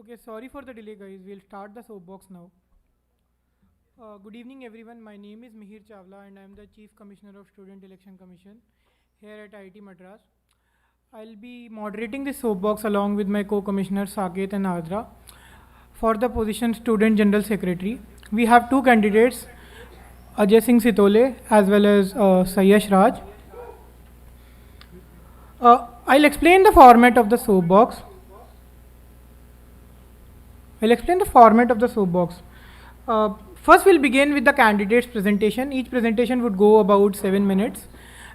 Okay, sorry for the delay, guys. We'll start the soapbox now. Good evening, everyone. My name is Mihir Chawla, and I'm the Chief Commissioner of Student Election Commission here at IIT Madras. I'll be moderating this soapbox along with my co-commissioners Saket and Adra for the position Student General Secretary. We have two candidates, Ajay Singh Sitole as well as Sayash Raj. I'll explain the format of the soapbox. First, we'll begin with the candidates' presentation. Each presentation would go about 7 minutes.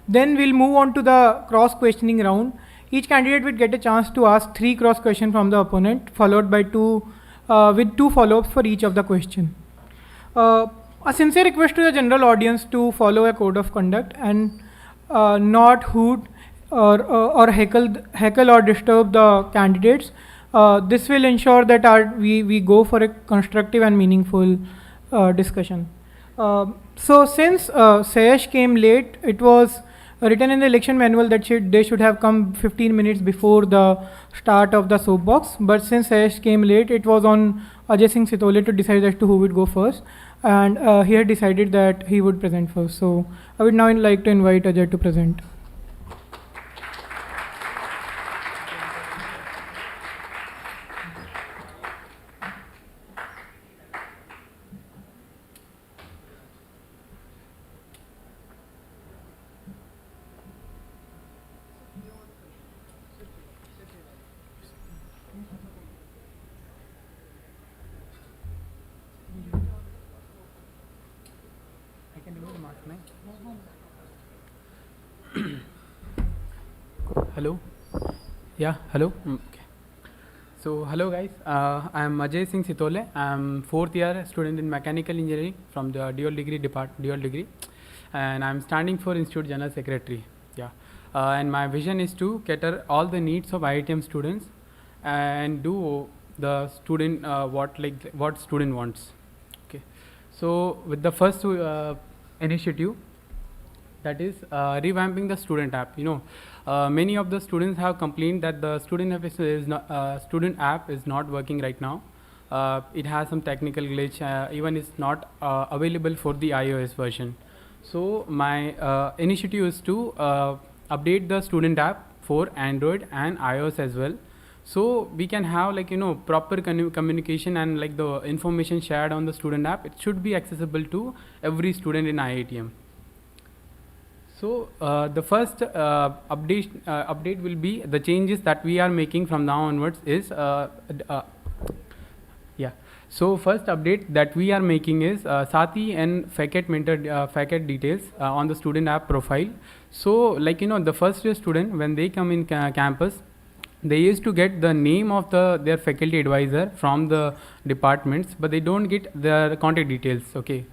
Then we'll move on to the cross-questioning round. Each candidate would get a chance to ask 3 cross questions from the opponent, followed by with 2 follow-ups for each of the question. A sincere request to the general audience to follow a code of conduct and not hoot or heckle or disturb the candidates. This will ensure that we go for a constructive and meaningful discussion. So since Sayash came late, it was written in the election manual that they should have come 15 minutes before the start of the soapbox. But since Sayash came late, it was on Ajay Singh Sitole to decide as to who would go first. And he had decided that he would present first. So I would now like to invite Ajay to present. Hello. Yeah, hello. Okay. So, hello guys. I am Ajay Singh Sitole. I am 4th year student in mechanical engineering from the dual degree, and I am standing for Institute General Secretary. Yeah, and my vision is to cater all the needs of IITM students and do the student what student wants. Okay. So, with the first initiative, that is revamping the student app. Many of the students have complained that the student app is not working right now. It has some technical glitch, even it's not available for the iOS version. So my initiative is to update the student app for Android and iOS as well. So we can have proper communication and the information shared on the student app. It should be accessible to every student in IITM. So the first update will be the changes that we are making from now onwards is So first update that we are making is Sati and faculty details on the student app profile. So the first year student, when they come in campus, they used to get the name of their faculty advisor from the departments, but they don't get their contact details. Okay,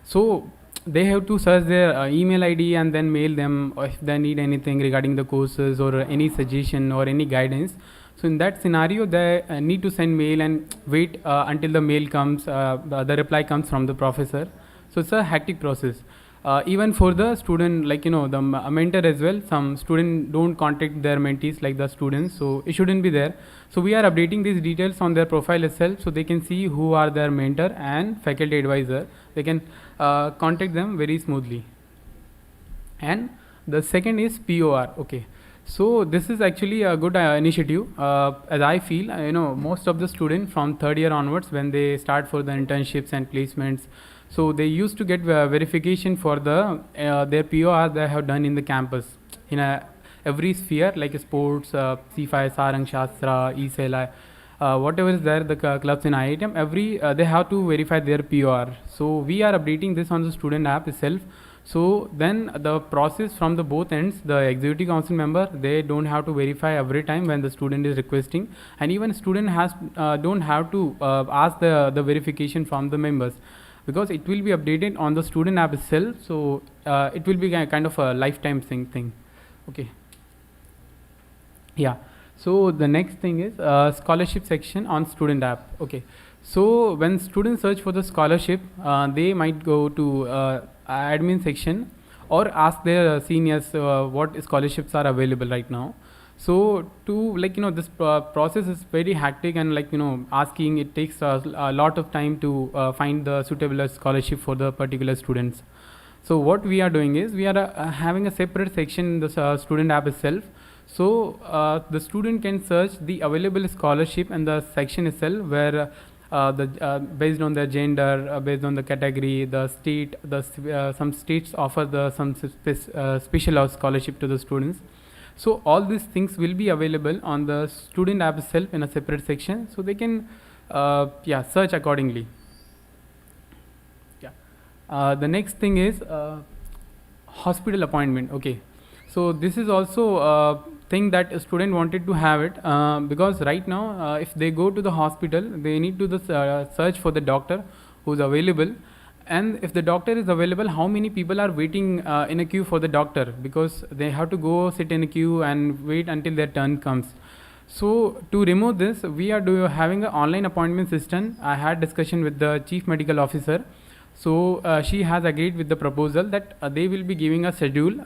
so they have to search their email ID and then mail them if they need anything regarding the courses or any suggestion or any guidance. So in that scenario, they need to send mail and wait until the mail comes, the reply comes from the professor. So it's a hectic process. Even for the student, the mentor as well, some student don't contact their mentees like the students, so it shouldn't be there. So we are updating these details on their profile itself, so they can see who are their mentor and faculty advisor. They can contact them very smoothly. And the second is POR. Okay, so this is actually a good initiative. As I feel, most of the students from 3rd year onwards, when they start for the internships and placements, so they used to get verification for their POR they have done in the campus in every sphere like sports, C5, Sarang Shastra, ESL, whatever is there, the clubs in IITM, they have to verify their POR. So we are updating this on the student app itself. So then the process from the both ends, the executive council member, they don't have to verify every time when the student is requesting, and even student don't have to ask the verification from the members, because it will be updated on the student app itself. So it will be kind of a lifetime thing. Okay. Yeah. So the next thing is scholarship section on student app. Okay. So when students search for the scholarship, they might go to admin section or ask their seniors what scholarships are available right now. So to this process is very hectic, and asking, it takes a lot of time to find the suitable scholarship for the particular students. So what we are doing is we are having a separate section in the student app itself. So the student can search the available scholarship and the section itself, where based on their gender, based on the category, the state, some states offer some special scholarship to the students. So all these things will be available on the student app itself in a separate section, so they can search accordingly. The next thing is hospital appointment. Okay, so this is also a thing that a student wanted to have it, because right now if they go to the hospital, they need to search for the doctor who's available. And if the doctor is available, how many people are waiting in a queue for the doctor, because they have to go sit in a queue and wait until their turn comes. So to remove this, we are having an online appointment system. I had discussion with the chief medical officer. So she has agreed with the proposal that they will be giving a schedule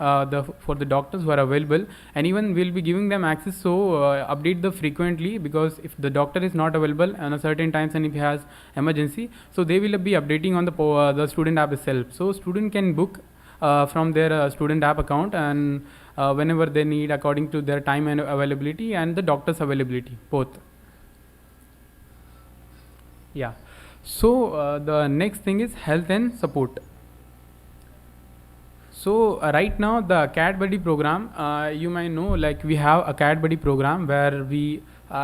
for the doctors who are available, and even will be giving them access. So update the frequently, because if the doctor is not available on a certain times and if he has emergency, so they will be updating on the student app itself. So student can book from their student app account, and whenever they need, according to their time and availability and the doctor's availability both. Yeah. So the next thing is health and support. So right now the CAD Buddy program, you might know, like we have a CAD Buddy program where we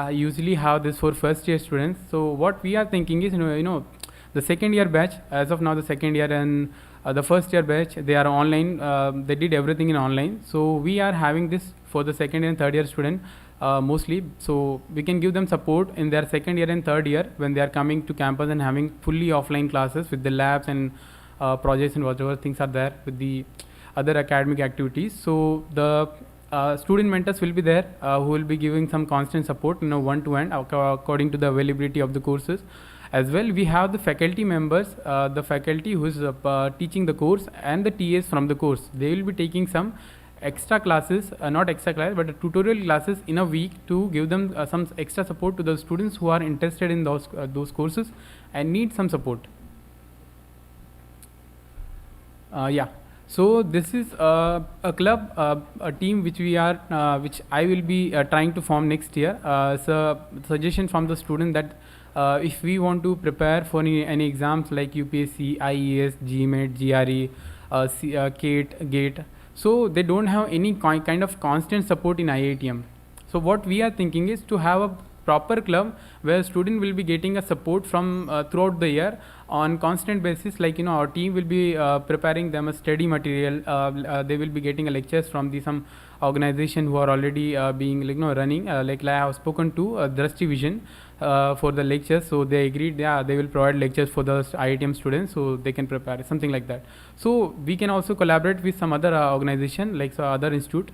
usually have this for first year students. So what we are thinking is, the second year batch, as of now the second year and the first year batch, they are online. They did everything in online. So we are having this for the second and third year student. Mostly, so we can give them support in their second year and third year when they are coming to campus and having fully offline classes with the labs and projects and whatever things are there with the other academic activities. So the student mentors will be there who will be giving some constant support, one-to-one according to the availability of the courses. As well, we have the faculty members, the faculty who is teaching the course, and the TAs from the course. They will be taking some extra classes, not extra class, but tutorial classes in a week to give them some extra support to the students who are interested in those courses and need some support. So this is a club, a team which which I will be trying to form next year. So suggestion from the student that if we want to prepare for any exams like UPSC, IES, GMAT, GRE, GATE, so they don't have any kind of constant support in IITM. So what we are thinking is to have a proper club where student will be getting a support from throughout the year on constant basis. Like our team will be preparing them a study material. They will be getting lectures from some organization who are already being running. Like I have spoken to Drashti Vision for the lectures, so they agreed they will provide lectures for the IITM students, so they can prepare something like that. So we can also collaborate with some other organization like other institute.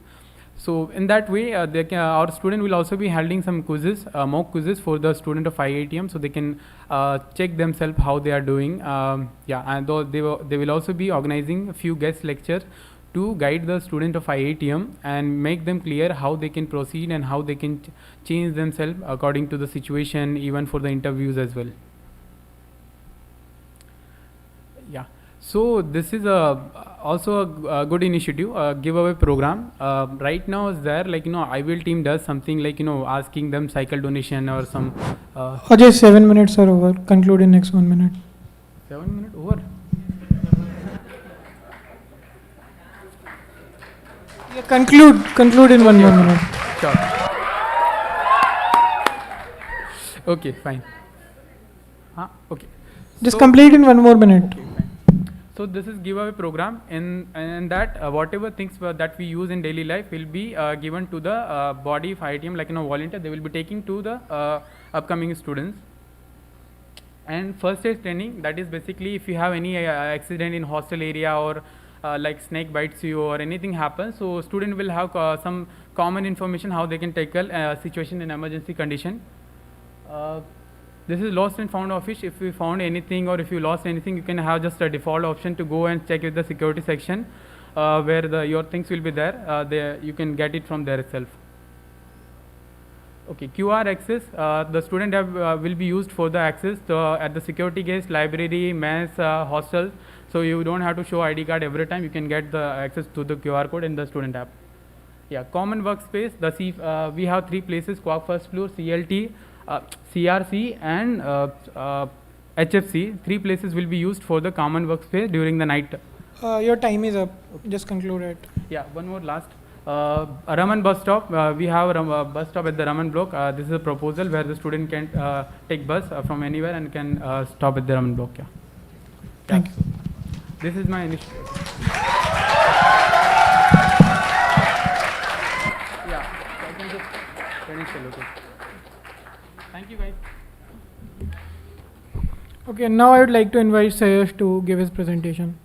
So in that way, our student will also be holding some quizzes, mock quizzes for the student of IITM, so they can check themselves how they are doing. And they will also be organizing a few guest lectures to guide the student of IITM and make them clear how they can proceed and how they can change themselves according to the situation, even for the interviews as well. Yeah. So this is also a good initiative, giveaway program. Right now is there, IVL team does something like asking them cycle donation or some. Ajay, 7 minutes are over. Conclude in next 1 minute. 7 minutes over. Yeah, conclude in one more minute. Sure. Okay, fine. Okay. Just So- complete in 1 more minute. Okay, fine. So this is giveaway program, and that whatever things that we use in daily life will be given to the body of IITM, volunteer. They will be taking to the upcoming students. And first aid training, that is basically if you have any accident in hostel area or like snake bites you or anything happens, so student will have some common information how they can tackle a situation in emergency condition. This is lost and found office. If you found anything or if you lost anything, you can have just a default option to go and check with the security section where your things will be there. You can get it from there itself. Okay, QR access. The student will be used for the access at the security gates, library, mess, hostel. So you don't have to show ID card every time. You can get the access to the QR code in the student app. Yeah, common workspace. We have 3 places: Quark first floor, CLT, CRC, and HFC. 3 places will be used for the common workspace during the night. Your time is up. Just conclude it. Yeah, one more last. Raman bus stop. We have a bus stop at the Raman block. This is a proposal where the student can take bus from anywhere and can stop at the Raman block. Yeah. Thank you. This is my initial. Yeah, so I can just finish the location. Thank you, guys. Okay, now I would like to invite Sayash to give his presentation.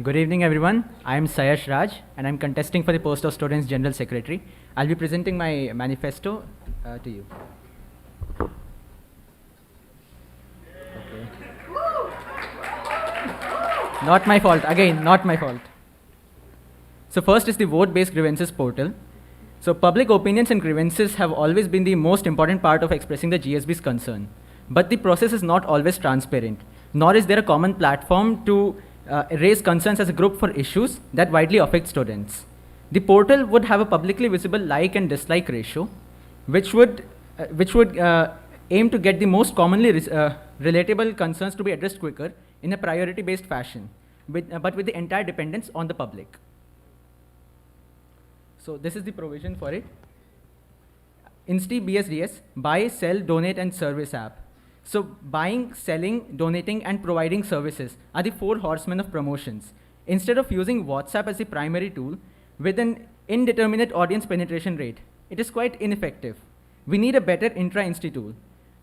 Good evening, everyone. I am Sayash Raj, and I'm contesting for the post of Students' General Secretary. I'll be presenting my manifesto to you. Okay. Not my fault. Again, not my fault. So first is the vote-based grievances portal. So public opinions and grievances have always been the most important part of expressing the GSB's concern. But the process is not always transparent, nor is there a common platform to raise concerns as a group for issues that widely affect students. The portal would have a publicly visible like and dislike ratio, which would aim to get the most commonly relatable concerns to be addressed quicker in a priority-based fashion, but with the entire dependence on the public. So this is the provision for it. Insti BSDS, buy, sell, donate, and service app. So buying, selling, donating, and providing services are the 4 horsemen of promotions. Instead of using WhatsApp as the primary tool with an indeterminate audience penetration rate, it is quite ineffective. We need a better intra-insti tool.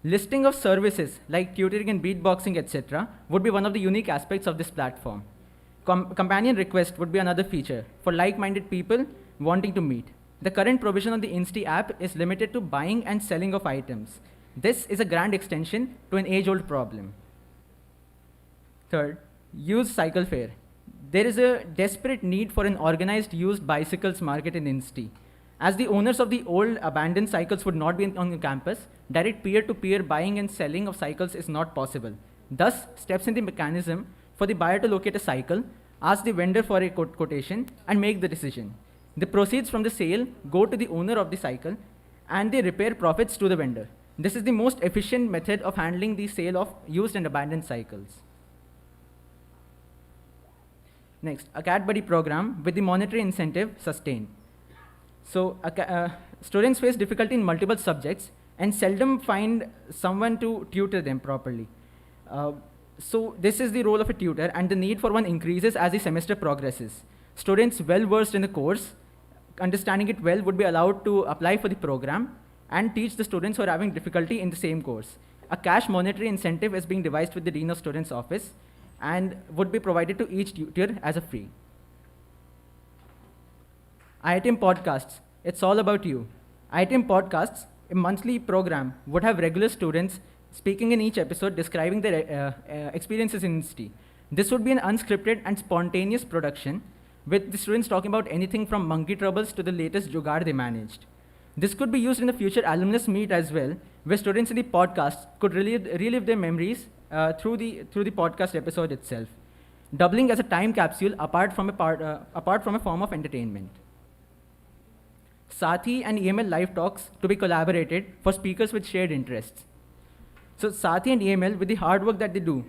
Listing of services like tutoring and beatboxing, etc. would be one of the unique aspects of this platform. Companion request would be another feature for like-minded people wanting to meet. The current provision on the Insti app is limited to buying and selling of items. This is a grand extension to an age-old problem. Third, used cycle fare. There is a desperate need for an organized used bicycles market in Insti. As the owners of the old abandoned cycles would not be on the campus, direct peer-to-peer buying and selling of cycles is not possible. Thus, steps in the mechanism for the buyer to locate a cycle, ask the vendor for a quotation, and make the decision. The proceeds from the sale go to the owner of the cycle, and they repair profits to the vendor. This is the most efficient method of handling the sale of used and abandoned cycles. Next, a cat buddy program with the monetary incentive sustained. So students face difficulty in multiple subjects and seldom find someone to tutor them properly. So this is the role of a tutor, and the need for one increases as the semester progresses. Students well versed in the course, understanding it well, would be allowed to apply for the program and teach the students who are having difficulty in the same course. A cash monetary incentive is being devised with the Dean of Students office and would be provided to each tutor as a free. IITM Podcasts, it's all about you. IITM Podcasts, a monthly program, would have regular students speaking in each episode describing their experiences in Insti. This would be an unscripted and spontaneous production with the students talking about anything from monkey troubles to the latest jugaad they managed. This could be used in the future alumnus meet as well, where students in the podcast could relive their memories through the podcast episode itself, doubling as a time capsule apart from a form of entertainment. Sathi and EML live talks to be collaborated for speakers with shared interests. So Sathi and EML, with the hard work that they do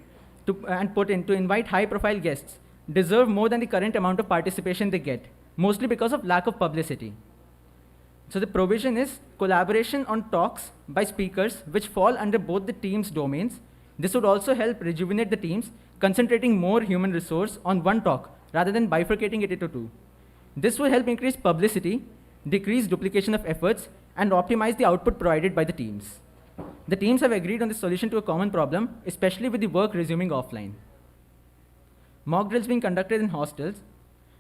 and put in to invite high-profile guests, deserve more than the current amount of participation they get, mostly because of lack of publicity. So the provision is collaboration on talks by speakers which fall under both the team's domains. This would also help rejuvenate the teams, concentrating more human resource on one talk rather than bifurcating it into 2. This will help increase publicity, decrease duplication of efforts, and optimize the output provided by the teams. The teams have agreed on the solution to a common problem, especially with the work resuming offline. Mock drills being conducted in hostels.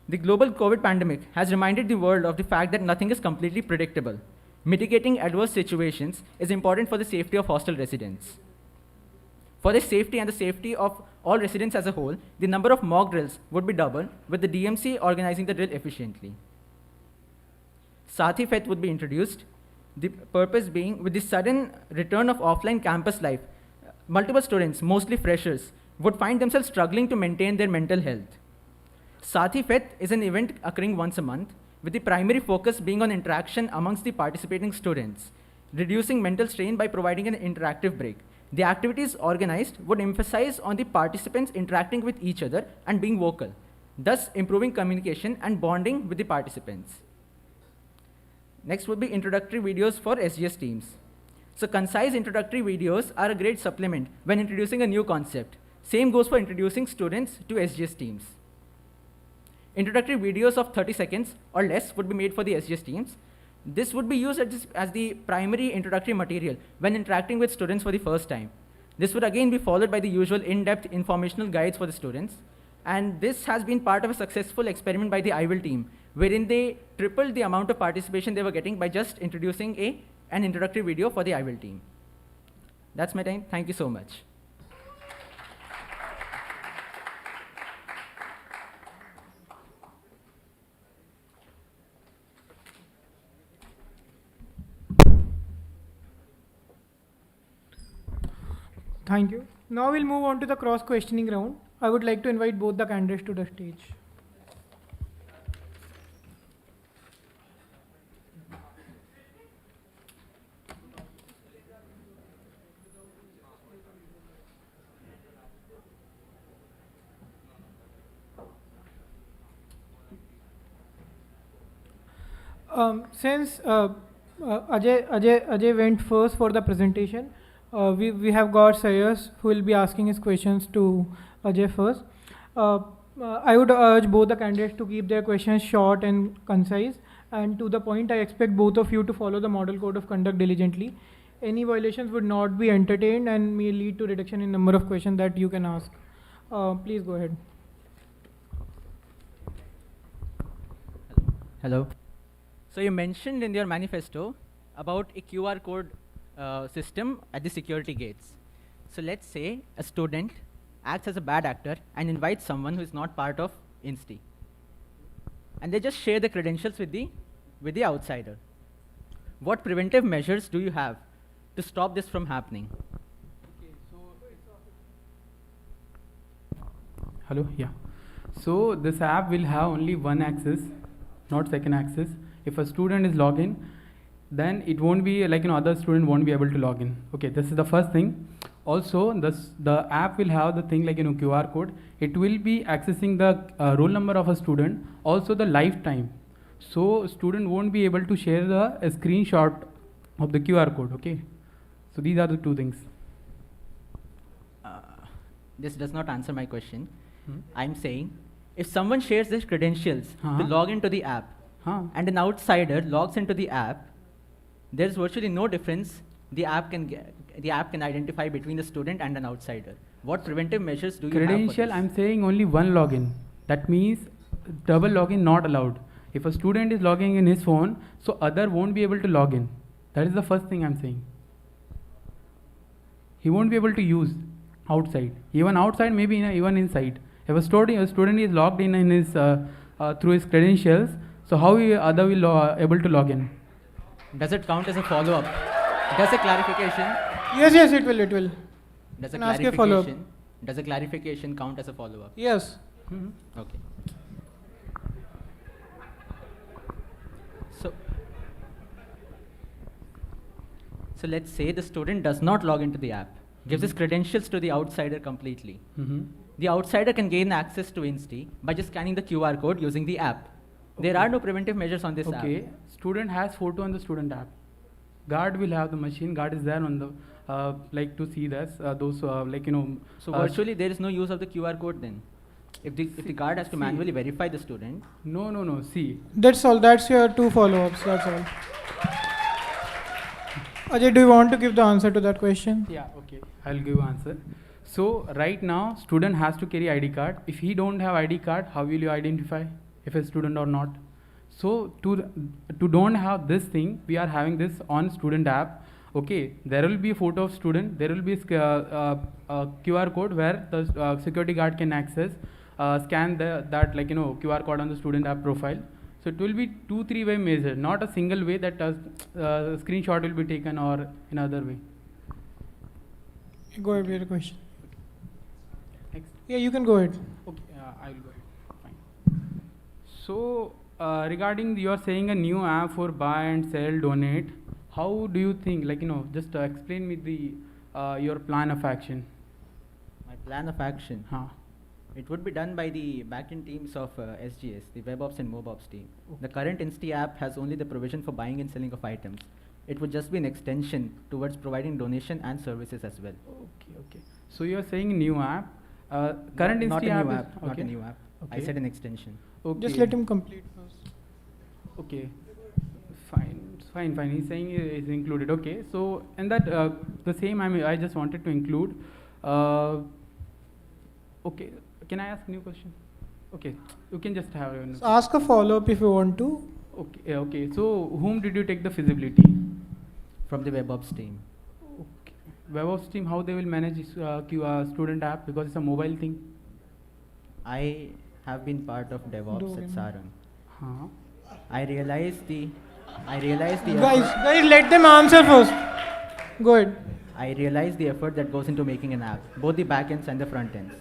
The global COVID pandemic has reminded the world of the fact that nothing is completely predictable. Mitigating adverse situations is important for the safety of hostel residents. For the safety and the safety of all residents as a whole, the number of mock drills would be doubled, with the DMC organizing the drill efficiently. Sathi Feth would be introduced, the purpose being, with the sudden return of offline campus life, multiple students, mostly freshers, would find themselves struggling to maintain their mental health. Sathi Feth is an event occurring once a month, with the primary focus being on interaction amongst the participating students, reducing mental strain by providing an interactive break. The activities organized would emphasize on the participants interacting with each other and being vocal, thus improving communication and bonding with the participants. Next would be introductory videos for SGS teams. So concise introductory videos are a great supplement when introducing a new concept. Same goes for introducing students to SGS teams. Introductory videos of 30 seconds or less would be made for the SGS teams. This would be used as the primary introductory material when interacting with students for the first time. This would again be followed by the usual in-depth informational guides for the students. And this has been part of a successful experiment by the IWIL team, wherein they tripled the amount of participation they were getting by just introducing an introductory video for the IWIL team. That's my time. Thank you so much. Thank you. Now we'll move on to the cross-questioning round. I would like to invite both the candidates to the stage. Since Ajay went first for the presentation, we have got Sayash who will be asking his questions to Ajay first. I would urge both the candidates to keep their questions short and concise and to the point. I expect both of you to follow the model code of conduct diligently. Any violations would not be entertained and may lead to reduction in number of questions that you can ask. Please go ahead. Hello. So you mentioned in your manifesto about a QR code system at the security gates. So let's say a student acts as a bad actor and invites someone who is not part of INSTI. And they just share the credentials with the outsider. What preventive measures do you have to stop this from happening? Okay, so hello, yeah. So this app will have only one access, not second access. If a student is logged in, then it won't be like other student won't be able to log in. Okay, this is the first thing. Also, the app will have the thing like QR code. It will be accessing the roll number of a student, also the lifetime. So student won't be able to share a screenshot of the QR code. Okay, so these are the two things. This does not answer my question. I'm saying if someone shares their credentials to log into the app, and an outsider logs into the app, there's virtually no difference the app can identify between the student and an outsider. What preventive measures do you have for Credential, this? I'm saying only one login. That means double login not allowed. If a student is logging in his phone, so other won't be able to log in. That is the first thing I'm saying. He won't be able to use outside. Even outside, maybe even inside. If a student is logged in his through his credentials, so how other will able to log in? Does it count as a follow-up? Does a clarification? Yes, it will. Does a And ask a follow-up. clarification? Does a clarification count as a follow-up? Yes. Okay. So let's say the student does not log into the app, gives his credentials to the outsider completely. The outsider can gain access to INSTI by just scanning the QR code using the app. There are no preventive measures on this app. Okay, student has photo on the student app. Guard will have the machine. Guard is there on the like to see this those So virtually there is no use of the QR code then. If the guard has to manually verify the student. No. See. That's all. That's your two follow-ups. That's all. Ajay, do you want to give the answer to that question? Yeah, okay. I'll give answer. So right now, student has to carry ID card. If he don't have ID card, how will you identify if a student or not? So to don't have this thing, we are having this on student app. Okay, there will be a photo of student. There will be QR code where the security guard can access, scan that QR code on the student app profile. So it will be 2-3 way measure, not a single way that screenshot will be taken or another way. Go ahead with your question. Next. Yeah, you can go ahead. Okay, I will go ahead. Fine. So regarding you are saying a new app for buy and sell, donate. How do you think? Just explain me the your plan of action. My plan of action. Huh. It would be done by the backend teams of SGS, the WebOps and MobOps team. The current Insti app has only the provision for buying and selling of items. It would just be an extension towards providing donation and services as well. Okay. So you are saying new app. Current Not Insti a new app. app. Not a new app. I Okay. said an extension. Okay. Just let him complete first. Okay. Fine. He's saying is included. Okay. So in that the same I just wanted to include. Okay. Can I ask new question? Okay. You can just have. So ask a follow-up if you want to. Okay. So whom did you take the feasibility? From the WebOps team. Okay. WebOps team, how they will manage this student app because it's a mobile thing? I have been part of DevOps at Sarang. Huh. I realized the Guys, let them answer first. Go ahead. I realized the effort that goes into making an app, both the backends and the front ends.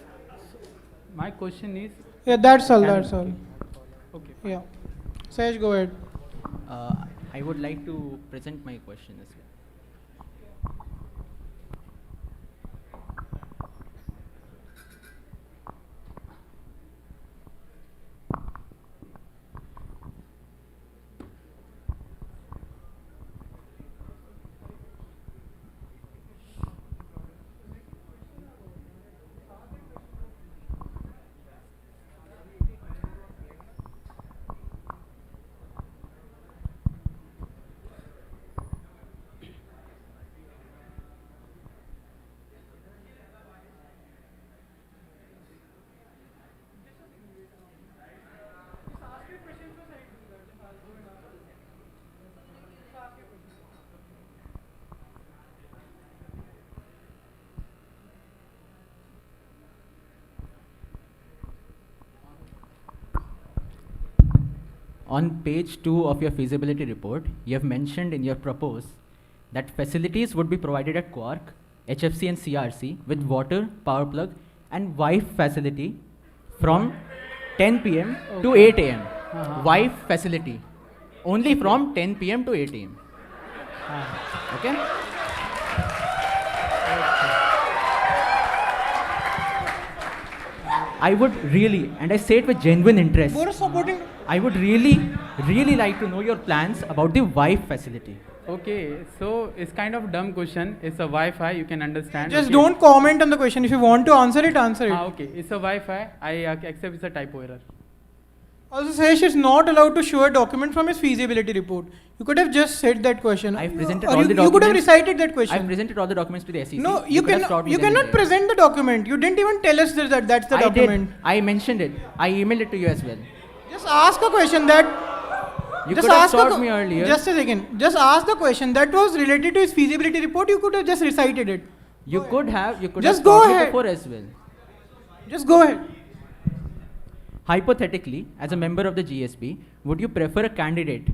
My question is. Yeah, that's all. Can- That's all. Okay. Yeah. Sayash, go ahead. I would like to present my question as well. On page 2 of your feasibility report, you have mentioned in your propose that facilities would be provided at Quark, HFC and CRC with water, power plug and Wi-Fi facility from 10 p.m. to 8 a.m. Wi-Fi facility only from 10 p.m. to 8 a.m. Okay? I would really, and I say it with genuine interest, Both are supporting. I would really like to know your plans about the Wi-Fi facility. Okay, so it's kind of dumb question. It's a Wi-Fi, you can understand. Just okay. don't comment on the question. If you want to answer it, answer it. Okay, it's a Wi-Fi. I accept it's a typo error. Also, Sayash is not allowed to show a document from his feasibility report. You could have just said that question. I've presented Or all you, the You could have documents. recited that question. I've presented all the documents to the SEC. No, you could have stopped me you then cannot and there. present the document. You didn't even tell us that's the I document. did. I mentioned it. I emailed it to you as well. Just ask a question that. You just could have ask stopped me earlier. Just a second. Just ask the question that was related to his feasibility report. You could have just recited it. You could have Just go stopped me ahead. before as well. Just go ahead. Hypothetically, as a member of the GSB, would you prefer a candidate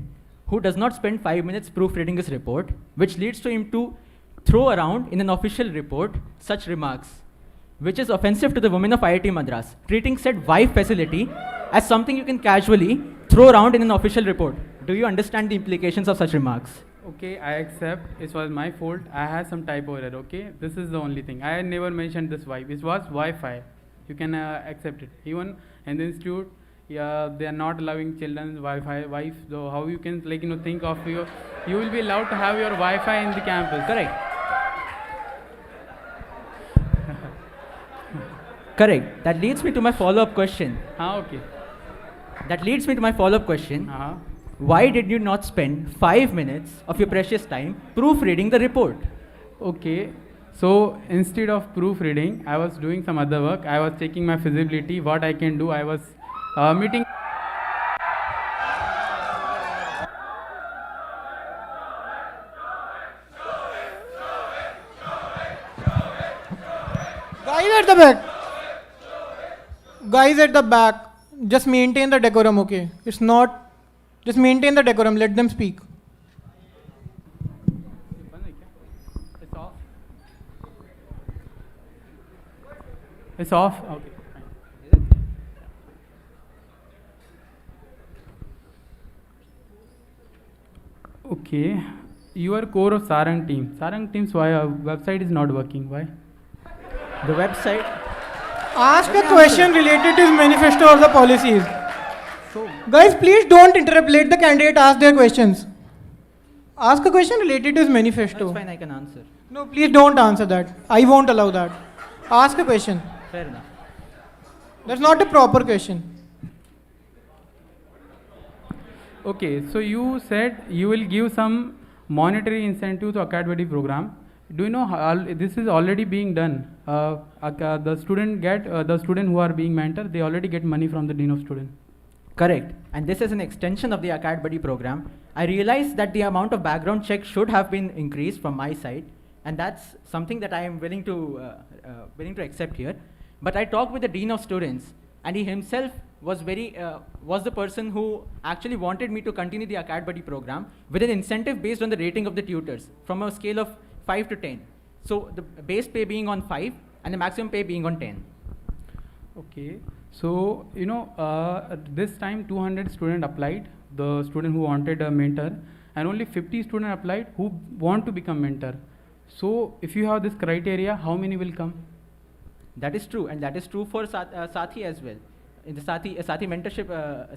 who does not spend 5 minutes proofreading his report, which leads to him to throw around in an official report such remarks, which is offensive to the women of IIT Madras, treating said Wi-Fi facility as something you can casually throw around in an official report? Do you understand the implications of such remarks? Okay, I accept. It was my fault. I had some typo error. Okay, this is the only thing. I never mentioned this Wi-Fi. It was Wi-Fi. You can accept it. Even in the institute, yeah, they are not allowing children's Wi-Fi. Wife, so how you can think of your? You will be allowed to have your Wi-Fi in the campus. Correct. Correct. That leads me to my follow-up question. Okay. That leads me to my follow-up question. Why did you not spend 5 minutes of your precious time proofreading the report? Okay, so instead of proofreading, I was doing some other work. I was checking my feasibility, what I can do. I was meeting. Guys at the back. Guys at the back. Just maintain the decorum, okay? It's not. Just maintain the decorum. Let them speak. It's off. It's off. Okay. Fine. Okay. You are core of Sarang team. Sarang team's website is not working. Why? The website. Ask a question related to his manifesto or the policies. Guys, please don't interrupt. Let the candidate ask their questions. Ask a question related to his manifesto. That's fine, I can answer. No, please don't answer that. I won't allow that. Ask a question. Fair enough. That's not a proper question. Okay, so you said you will give some monetary incentive to academic program. Do you know how this is already being done? The student who are being mentored, they already get money from the dean of student. Correct. And this is an extension of the Acad Buddy program. I realized that the amount of background check should have been increased from my side, and that's something that I am willing to accept here. But I talked with the dean of students, and he himself was the person who actually wanted me to continue the Acad Buddy program with an incentive based on the rating of the tutors from a scale of 5 to 10. So the base pay being on 5 and the maximum pay being on 10. Okay, so this time 200 students applied, the student who wanted a mentor, and only 50 students applied who want to become mentor. So if you have this criteria, how many will come? That is true, and that is true for Sathi as well, in the Sathi mentorship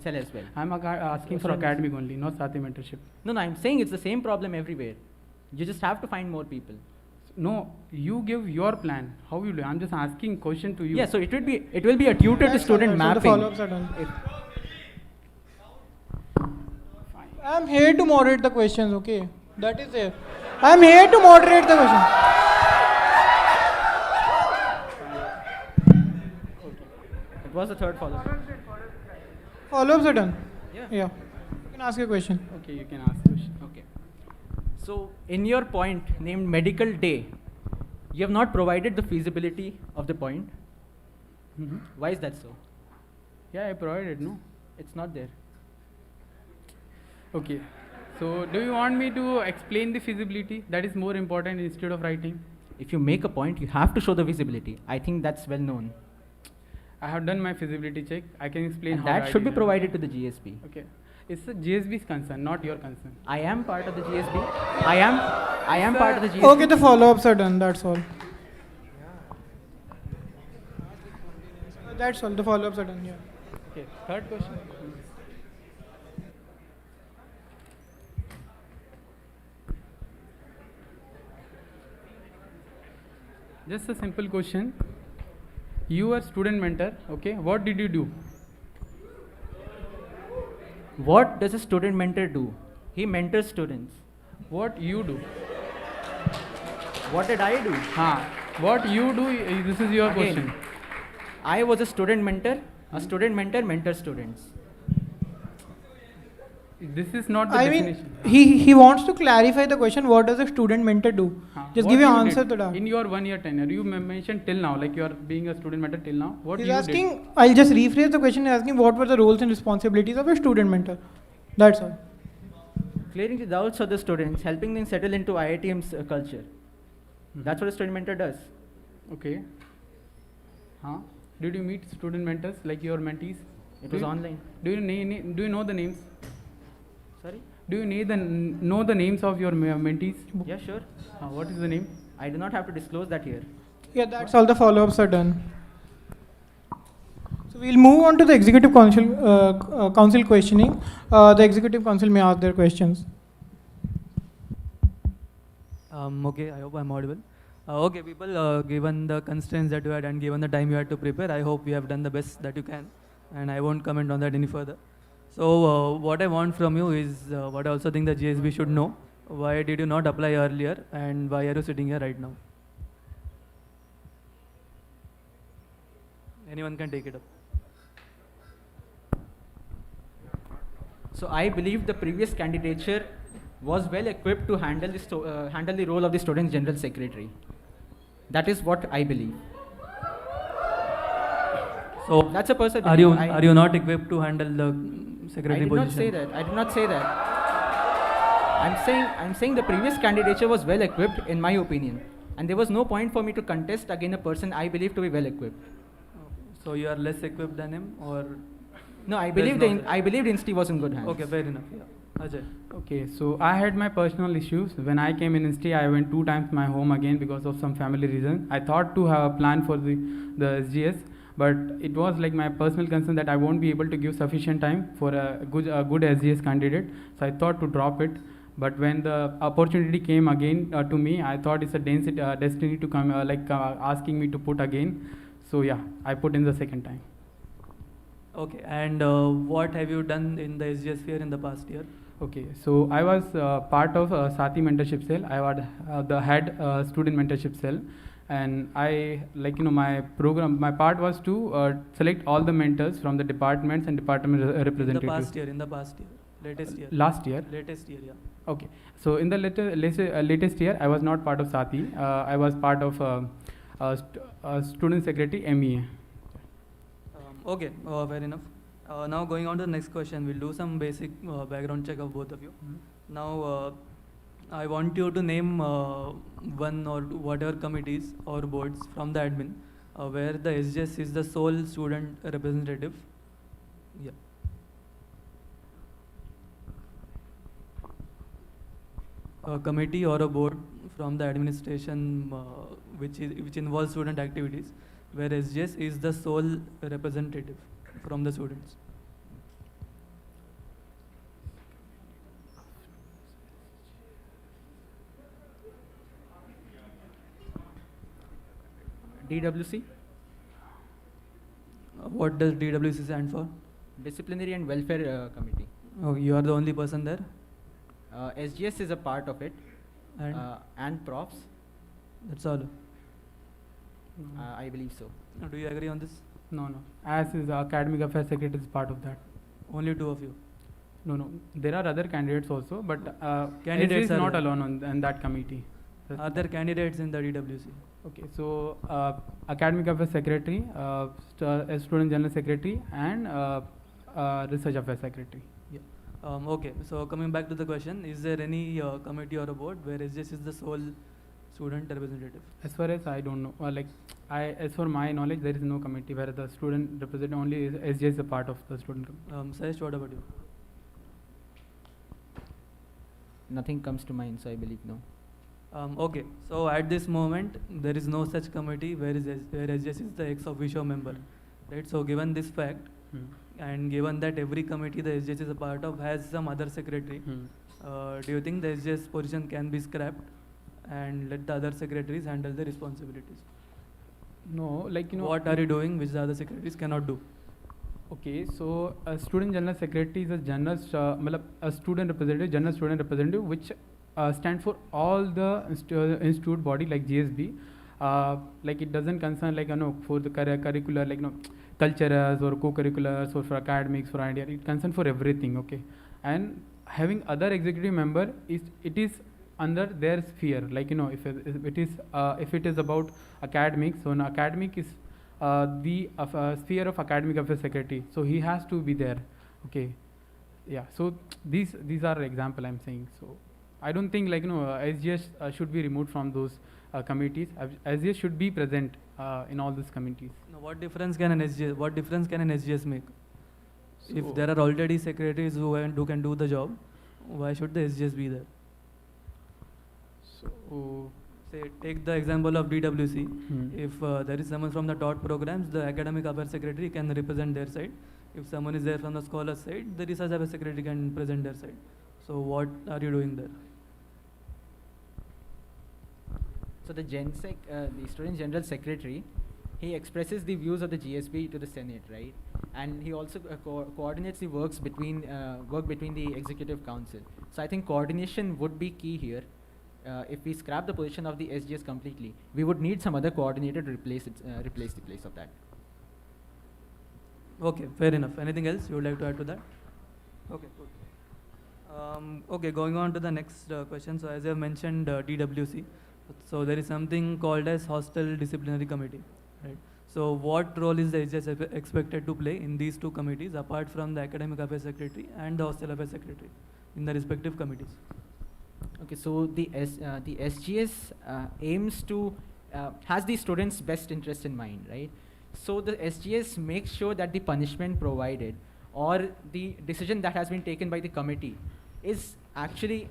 cell as well. I'm asking for academic only, not Sathi mentorship. No, I'm saying it's the same problem everywhere. You just have to find more people. No, you give your plan. How you do? I'm just asking question to you. Yeah, so it will be a tutor to student mapping. The follow-ups are done. I'm here to moderate the questions, okay? That is there. I'm here to moderate the question. It was the third follow-up. Follow-ups are done. Yeah. Yeah. You can ask a question. Okay, you can ask question. Okay. So, in your point named medical day, you have not provided the feasibility of the point. Mm-hmm. Why is that so? Yeah, I provided, no? It's not there. Okay. So, do you want me to explain the feasibility? That is more important instead of writing. If you make a point, you have to show the feasibility. I think that's well known. I have done my feasibility check. I can explain And how that I should be did it. provided to the GSB. Okay. It's the GSB's concern, not your concern. I am part of the GSB. I am part of the GSB. Okay, the follow-ups are done. That's all. That's all. The follow-ups are done. Yeah. Okay. Third question. Just a simple question. You are student mentor. Okay. What did you do? What does a student mentor do? He mentors students. What you do? What did I do? What you do? This is your Again, question. I was a student mentor. A student mentor mentors students. This is not the I mean, definition. he wants to clarify the question. What does a student mentor do? Just What give an you answer did to that. In your 1 year tenure, you mentioned till now, like you are being a student mentor till now. What He's you asking. did? I'll just rephrase the question. He's asking what were the roles and responsibilities of a student mentor. That's all. Clearing the doubts of the students, helping them settle into IITM's culture. That's what a student mentor does. Okay. Did you meet student mentors like your mentees? It was online. Do you know the names? Sorry? Do you know the names of your mentees? Yeah, sure. What is the name? I do not have to disclose that here. Yeah, that's all. The follow-ups are done. So we'll move on to the executive council questioning. The executive council may ask their questions. Okay, I hope I'm audible. Okay, people, given the constraints that you had and given the time you had to prepare, I hope you have done the best that you can, and I won't comment on that any further. So what I want from you is what I also think the GSB should know. Why did you not apply earlier, and why are you sitting here right now? Anyone can take it up. So I believe the previous candidature was well equipped to handle handle the role of the Student General Secretary. That is what I believe. So That's a personal. are you I- are you not equipped to handle the I secretary did position? not say that. I did not say that. I'm saying the previous candidature was well equipped in my opinion, and there was no point for me to contest against a person I believe to be well equipped. So you are less equipped than him, or No, I There's believed no in, such- I believed Insti was in good hands. okay, fair enough. Yeah, Ajay. Okay, so I had my personal issues. When I came in Insti, I went 2 times my home again because of some family reason. I thought to have a plan for the SGS, but it was like my personal concern that I won't be able to give sufficient time for a good SGS candidate. So I thought to drop it. But when the opportunity came again to me, I thought it's a destiny to come, asking me to put again. So yeah, I put in the second time. Okay, and what have you done in the SGS sphere in the past year? Okay, so I was part of Sati mentorship cell. I was the head student mentorship cell, and I my part was to select all the mentors from the departments and department representatives. In the past year, latest year. Last year. Latest year, yeah. Okay, so in the latest year, I was not part of Sati. I was part of student secretary MEA. Okay, fair enough. Now going on to the next question, we'll do some basic background check of both of you. Now, I want you to name one or whatever committees or boards from the admin where the SGS is the sole student representative. Yeah. A committee or a board from the administration which involves student activities, where SGS is the sole representative from the students. DWC, What does DWC stand for? Disciplinary and Welfare Committee. Oh, you are the only person there? SGS is a part of it, And and profs. that's all. I believe so. Do you agree on this? No. As is academic affairs secretary is part of that. Only two of you. No. There are other candidates also, but Candidates is are not there. alone on that committee. Are there candidates in the DWC? Okay, so academic affairs secretary, a student general secretary, and research affairs secretary. Okay, so coming back to the question, is there any committee or a board where SGS is the sole student representative? As far as I don't know, as for my knowledge, there is no committee where the student representative only is SGS is a part of the student committee. Sayash, what about you? Nothing comes to mind, so I believe no. Okay, so at this moment, there is no such committee where SGS is the ex officio member, right? So given this fact, and given that every committee the SGS is a part of has some other secretary, do you think the SGS position can be scrapped and let the other secretaries handle the responsibilities? No, What are you doing which the other secretaries cannot do? Okay, so a student general secretary is a general, a student representative, general student representative, which stand for all the institute body like GSB. It doesn't concern for the curricular cultures or co-curriculars or for academics for idea. It concerns for everything. Okay, and having other executive member it is under their sphere. If it is about academics, so an academic is the sphere of academic affairs secretary. So he has to be there. Okay, yeah. So these are example I'm saying. So I don't think SGS should be removed from those committees. SGS should be present in all these committees. Now, what difference can an SGS make? If there are already secretaries who can do the job, why should the SGS be there? So Say, take the example of DWC. If there is someone from the taught programs, the academic affairs secretary can represent their side. If someone is there from the scholars side, the research affairs secretary can present their side. So what are you doing there? So the student general secretary he expresses the views of the GSB to the Senate, right? And he also coordinates the work between the Executive Council. So I think coordination would be key here. If we scrap the position of the SGS completely, we would need some other coordinator to replace the place of that. Okay, fair enough. Anything else you would like to add to that? Okay, good. Okay, going on to the next question. So as I have mentioned, DWC. So there is something called as Hostel Disciplinary Committee, right? So what role is the HGS expected to play in these two committees apart from the Academic Affairs Secretary and the Hostel Affairs Secretary in the respective committees? Okay, so the SGS aims to has the students' best interest in mind, right? So the SGS makes sure that the punishment provided or the decision that has been taken by the committee is actually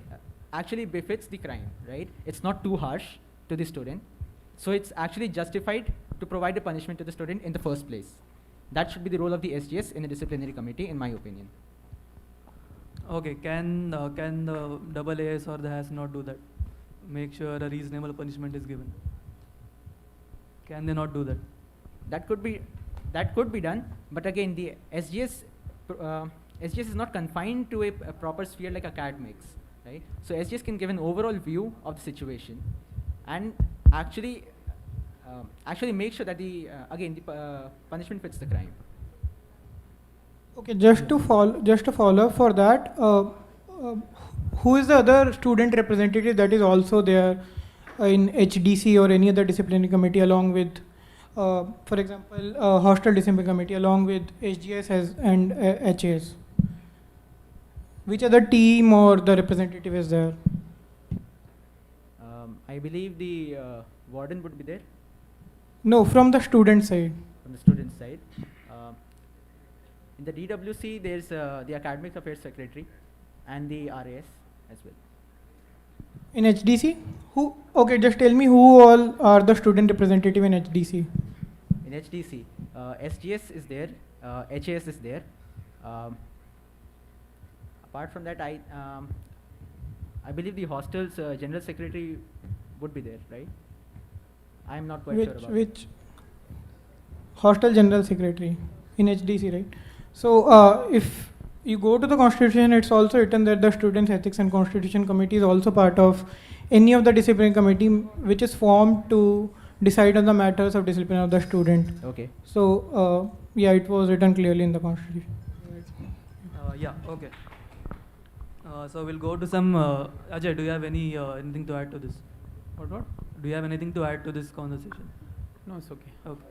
befits the crime, right? It's not too harsh to the student, so it's actually justified to provide the punishment to the student in the first place. That should be the role of the SGS in a disciplinary committee, in my opinion. Okay, can the AAS or the HAS not do that? Make sure a reasonable punishment is given. Can they not do that? That could be done, but again, the SGS is not confined to a proper sphere like academics, right? So SGS can give an overall view of the situation, and actually make sure that the punishment fits the crime. Okay, just to follow up for that, who is the other student representative that is also there in HDC or any other disciplinary committee along with, for example, hostel disciplinary committee along with HGS and HAS? Which other team or the representative is there? I believe the warden would be there. No, from the student side. From the student side. In the DWC, there's the Academic Affairs Secretary and the RAS as well. In HDC? Who? Okay, just tell me who all are the student representative in HDC. In HDC, SGS is there, HAS is there. Apart from that, I believe the hostel's general secretary would be there, right? I am not quite sure about which hostel general secretary in HDC, right? So if you go to the constitution, it's also written that the Students' Ethics and Constitution Committee is also part of any of the disciplinary committee which is formed to decide on the matters of discipline of the student. Okay. So yeah, it was written clearly in the constitution. Yeah, okay. So we'll go to some, Ajay, do you have anything to add to this? What? Do you have anything to add to this conversation? No, it's okay. Okay.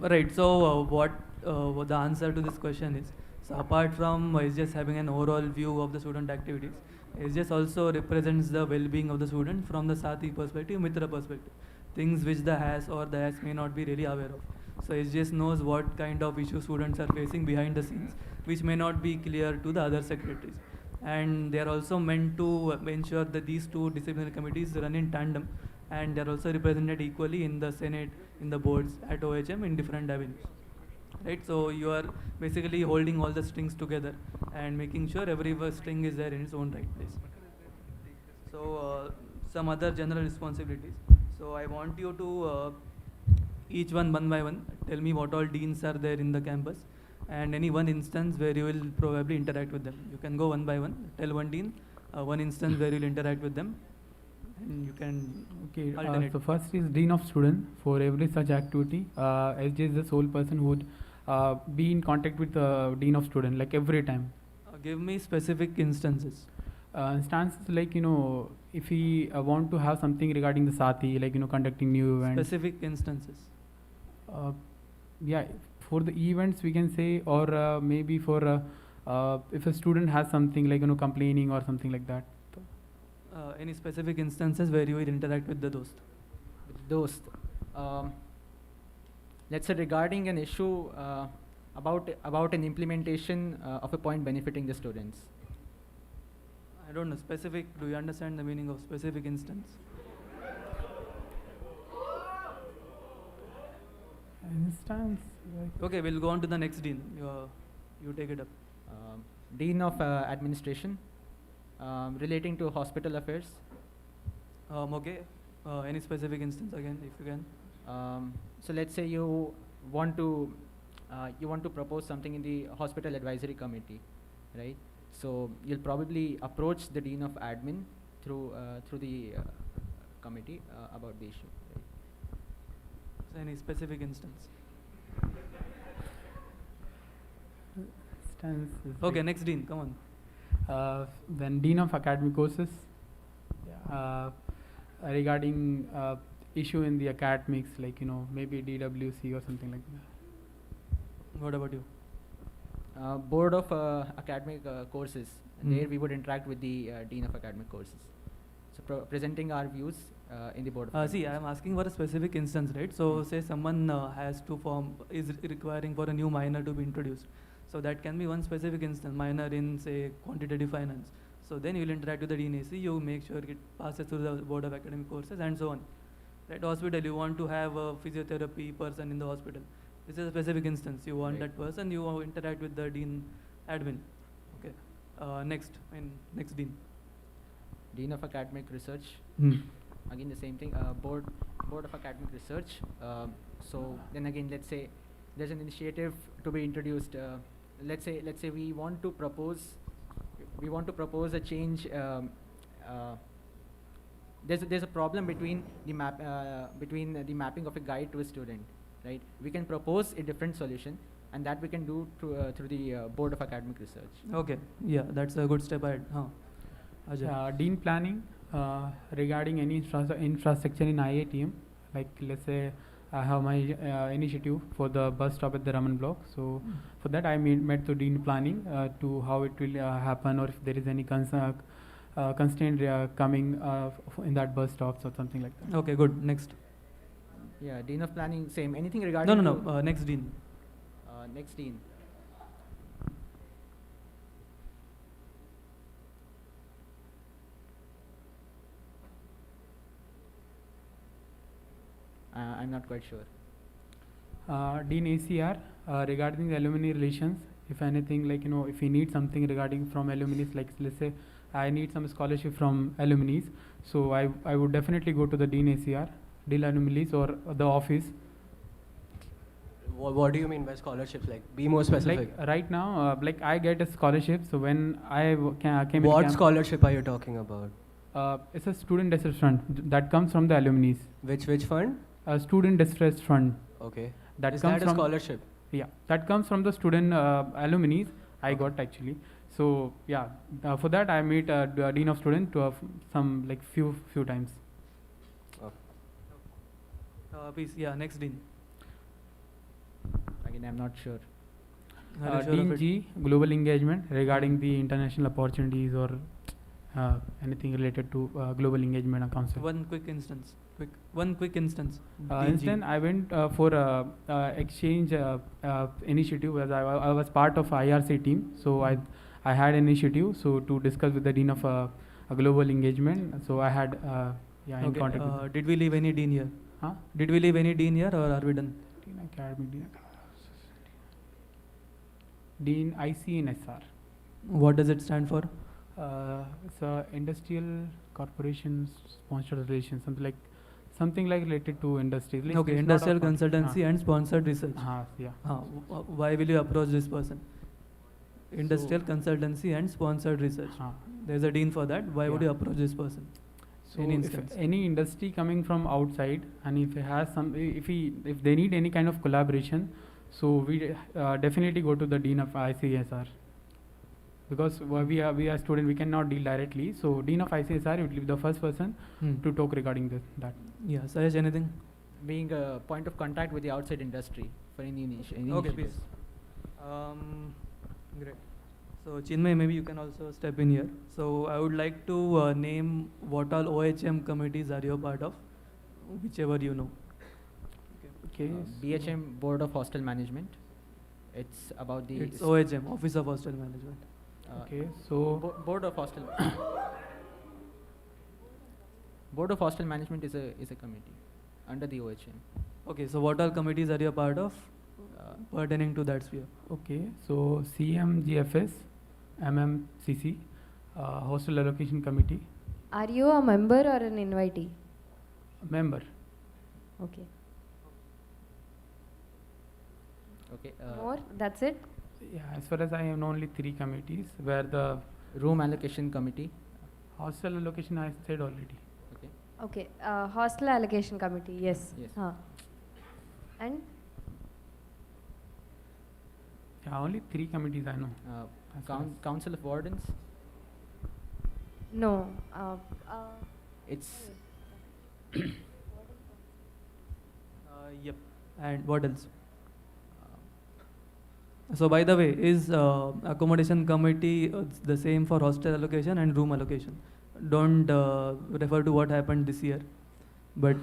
Right, so what the answer to this question is, so apart from SGS having an overall view of the student activities, SGS also represents the well-being of the student from the Sati perspective, Mitra perspective, things which the HAS or the HAS may not be really aware of. So SGS knows what kind of issues students are facing behind the scenes, which may not be clear to the other secretaries. And they are also meant to ensure that these two disciplinary committees run in tandem, and they are also represented equally in the Senate, in the boards, at OHM, in different avenues. Right, so you are basically holding all the strings together and making sure every string is there in its own right place. So some other general responsibilities. So I want you to each one by one tell me what all deans are there in the campus and any one instance where you will probably interact with them. You can go one by one, tell one dean, one instance where you will interact with them, and you can alternate. So first is Dean of Student. For every such activity, SJ is the sole person who would be in contact with the Dean of Student, like every time. Give me specific instances. Instances like, if we want to have something regarding the Sati, like, conducting new events. Specific instances. Yeah, for the events we can say, or maybe for if a student has something like, complaining or something like that. Any specific instances where you will interact with the dost? Dost. Let's say regarding an issue about an implementation of a point benefiting the students. I don't know, specific, do you understand the meaning of specific instance? Instance, like Okay, we'll go on to the next dean. You take it up. Dean of Administration, relating to hospital affairs. Okay. Any specific instance again, if you can? So let's say you want to propose something in the hospital advisory committee, right? So you'll probably approach the dean of admin through the committee about the issue. Right? So any specific instance? Stance is Okay, like, next dean, come on. then Dean of Academic Courses, regarding issue in the academics, like maybe DWC or something like that. What about you? Board of academic courses. There we would interact with the dean of academic courses. So presenting our views in the board of academic See, I am asking for a specific instance, right? So say someone has to is requiring for a new minor to be introduced. So that can be one specific instance, minor in say quantitative finance. So then you will interact with the dean AC, you make sure it passes through the board of academic courses and so on. Right, hospital, you want to have a physiotherapy person in the hospital. This is a specific instance, you want that person, you interact with the dean admin. Okay, next dean. Dean of academic research. Again the same thing, board of academic research. So then again, let's say there's an initiative to be introduced. Let's say we want to propose a change. There's a problem between the mapping of a guide to a student, right? We can propose a different solution, and that we can do through the board of academic research. Okay, yeah, that's a good step ahead. Ajay. Dean planning, regarding any infrastructure in IITM, like let's say I have my initiative for the bus stop at the Raman block. So for that I met to Dean planning to how it will happen, or if there is any constraint coming in that bus stops or something like that. Okay, good. Next. Yeah, dean of planning, same. Anything regarding No. Next dean. Next dean. I'm not quite sure. Dean ACR, regarding the alumni relations, if anything, like if you need something regarding from alumni, like let's say I need some scholarship from alumni, so I would definitely go to the Dean ACR, Dean alumni, or the office. What do you mean by scholarships? Like, be more specific. Like right now, like I get a scholarship, so when I came What in scholarship are you talking about? it's a student distress fund that comes from the alumni. Which fund? Student distress fund. Okay. That Is comes that a from scholarship? Yeah, that comes from the student alumni. I got actually. So yeah, for that I meet the dean of student to some like few times. Please, yeah, next dean. Again, I'm not sure. Are you sure of Dean it? G, global engagement regarding the international opportunities or anything related to global engagement and council. One quick instance. One quick instance. Dean G. Instead, I went for exchange initiative as I was part of IRC team. So I had an initiative to discuss with the dean of a global engagement. So I had in contact with Did we leave any dean here? Huh? Did we leave any dean here, or are we done? Dean Academic, Dean IC in SR. What does it stand for? It's industrial corporations sponsored relations, something like related to industries. Like Okay, it's not industrial a consultancy and sponsored research. yeah. Why will you approach this person? Industrial consultancy and sponsored research. There's a dean for that. Why would Yeah. you approach this person? So Any if instance. any industry coming from outside, and if it has if they need any kind of collaboration, so we definitely go to the dean of ICSR, because we are student, we cannot deal directly. So dean of ICSR will be the first person to talk regarding that. Yeah, Sayash, anything? Being a point of contact with the outside industry for any Okay, initiatives. please. Great. So Chinmay, maybe you can also step in here. So I would like to name what all OHM committees are you a part of, whichever you know. Okay. BHM, Board of Hostel Management. It's about the It's OHM, Office of Hostel Management. Okay. So Board of Hostel Board of Hostel Management is a committee under the OHM. Okay, so what all committees are you a part of pertaining to that sphere? okay. So CMGFS MMCC, Hostel Allocation Committee, Are you a member or an invitee? member. Okay. Okay. More? That's it? Yeah, as far as I know, only 3 committees where the Room allocation committee. hostel allocation I said already. Okay. Okay. Hostel allocation committee. Yes. Yes. And Yeah, only 3 committees I know. As far as- Council of Wardens. no. It's Yep. And what else? So by the way, is accommodation committee the same for hostel allocation and room allocation? Don't refer to what happened this year, but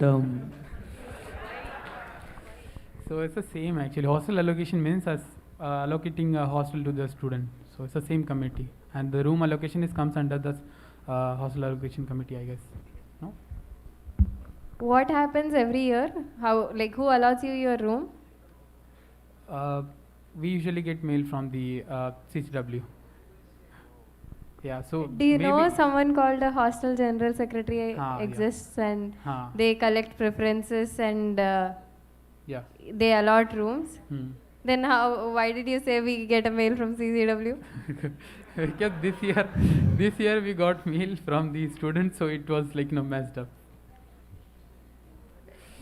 So it's the same actually. Hostel allocation means as allocating a hostel to the student. So it's the same committee, and the room allocation comes under the hostel allocation committee, I guess. No. What happens every year? How, like, who allots you your room? We usually get mail from the CCW. Yeah. So Do you know maybe- someone called a hostel general secretary yeah. exists and Haan. they collect preferences and Yeah. they allot rooms? Hmm. Then why did you say we get a mail from CCW? Because this year we got mail from the students, so it was like messed up.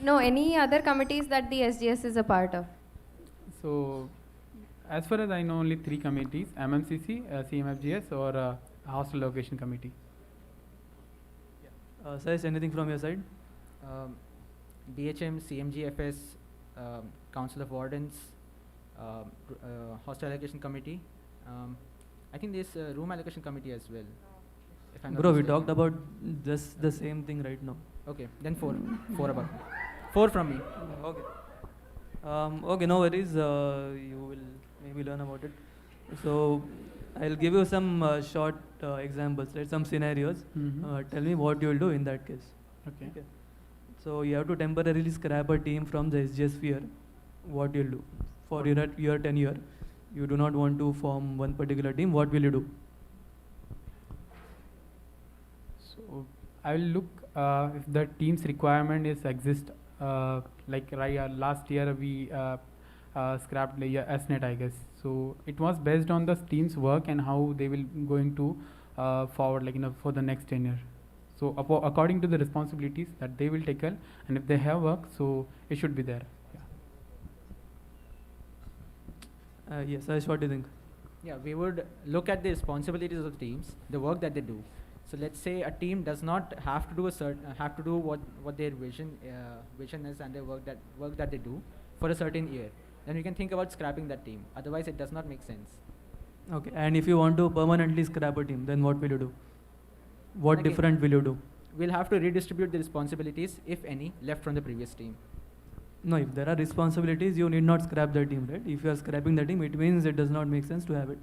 No, any other committees that the SGS is a part of? So, as far as I know, only 3 committees: MMCC, CMFGS, or Hostel Allocation Committee. Sayash, anything from your side? BHM, CMGFS, Council of Wardens, Hostel Allocation Committee. I think there's a room allocation committee as well. If I'm not Bro, we mistaken. talked about just the same thing right now. Okay, then 4. 4 about. 4 from me. Okay. Okay, no worries. You will maybe learn about it. So, I'll give you some short examples, right? Some scenarios. Mhm. Tell me what you will do in that case. Okay. Okay. So, you have to temporarily scrap a team from the SGS sphere. What you'll do for your tenure? You do not want to form one particular team. What will you do? So, I will look if the team's requirement is exist. Like last year we scrapped the SNET, I guess. So it was based on the team's work and how they will going to forward, like for the next tenure. So according to the responsibilities that they will tackle, and if they have work, so it should be there. Yeah. Yes, Ash, what do you think? Yeah, we would look at the responsibilities of the teams, the work that they do. So let's say a team does not have to do have to do what their vision is and their work that they do for a certain year. Then we can think about scrapping that team. Otherwise, it does not make sense. Okay, and if you want to permanently scrap a team, then what will you do? What Again, different will you do? We'll have to redistribute the responsibilities, if any, left from the previous team. No, if there are responsibilities, you need not scrap the team, right? If you are scrapping the team, it means it does not make sense to have it.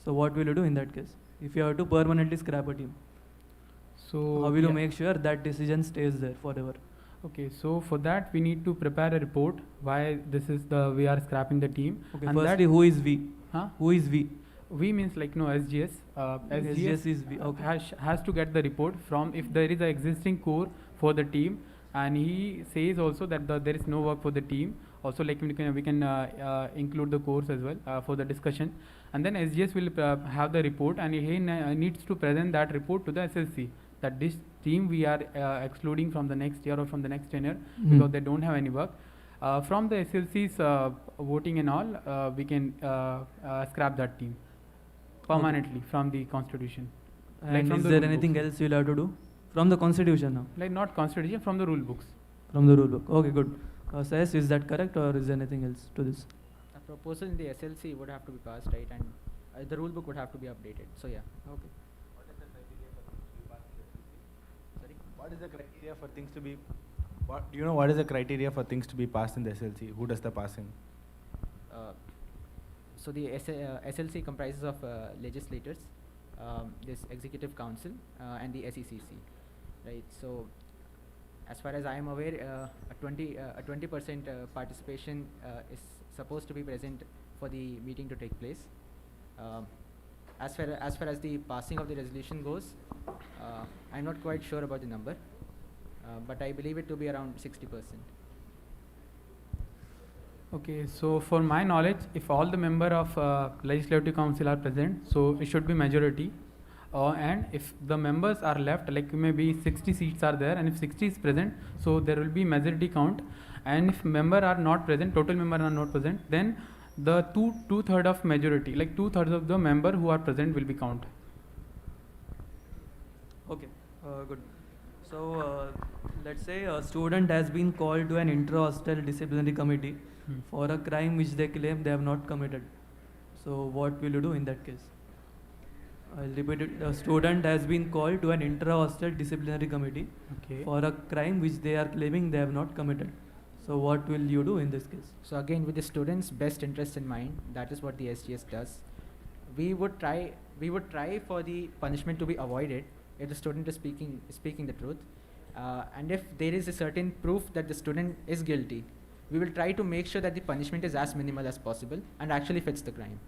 So what will you do in that case? If you have to permanently scrap a team, So how will you yeah. make sure that decision stays there forever? Okay, so for that we need to prepare a report why we are scrapping the team. Okay, and firstly, who is we? Huh? Who is we? We means like SGS. SGS is we. Okay. has to get the report from if there is an existing core for the team, and he says also that there is no work for the team. Also, like we can include the course as well for the discussion, and then SGS will have the report, and he needs to present that report to the SLC that this team we are excluding from the next year or from the next tenure because they don't have any work. From the SLC's voting and all, we can scrap that team permanently from the constitution. And from is the there rule anything books. else you'll have to do? From the constitution now? Like not constitution, from the rule books. From the rule book. Okay, good. Sayash, is that correct or is there anything else to this? A proposal in the SLC would have to be passed, right? And the rule book would have to be updated. So yeah. Okay. What is the criteria for things to be? Do you know what is the criteria for things to be passed in the SLC? Who does the passing? So the SLC comprises of legislators, this executive council, and the SECC, right? So as far as I am aware, a 20% participation is supposed to be present for the meeting to take place. as far as the passing of the resolution goes, I'm not quite sure about the number, but I believe it to be around 60%. Okay, so for my knowledge, if all the member of legislative council are present, so it should be majority. And if the members are left, like maybe 60 seats are there, and if 60 is present, so there will be majority count. And if member are not present, total member are not present, then the two-third of majority, like 2/3 of the member who are present will be count. Okay, good. So let's say a student has been called to an intra-hostel disciplinary committee for a crime which they claim they have not committed. So what will you do in that case? I'll repeat it. A student has been called to an intra-hostel disciplinary committee for a crime which they are claiming they have not committed. So what will you do in this case? So again, with the students' best interest in mind, that is what the SGS does. We would try for the punishment to be avoided if the student is speaking the truth, and if there is a certain proof that the student is guilty, we will try to make sure that the punishment is as minimal as possible and actually fits the crime.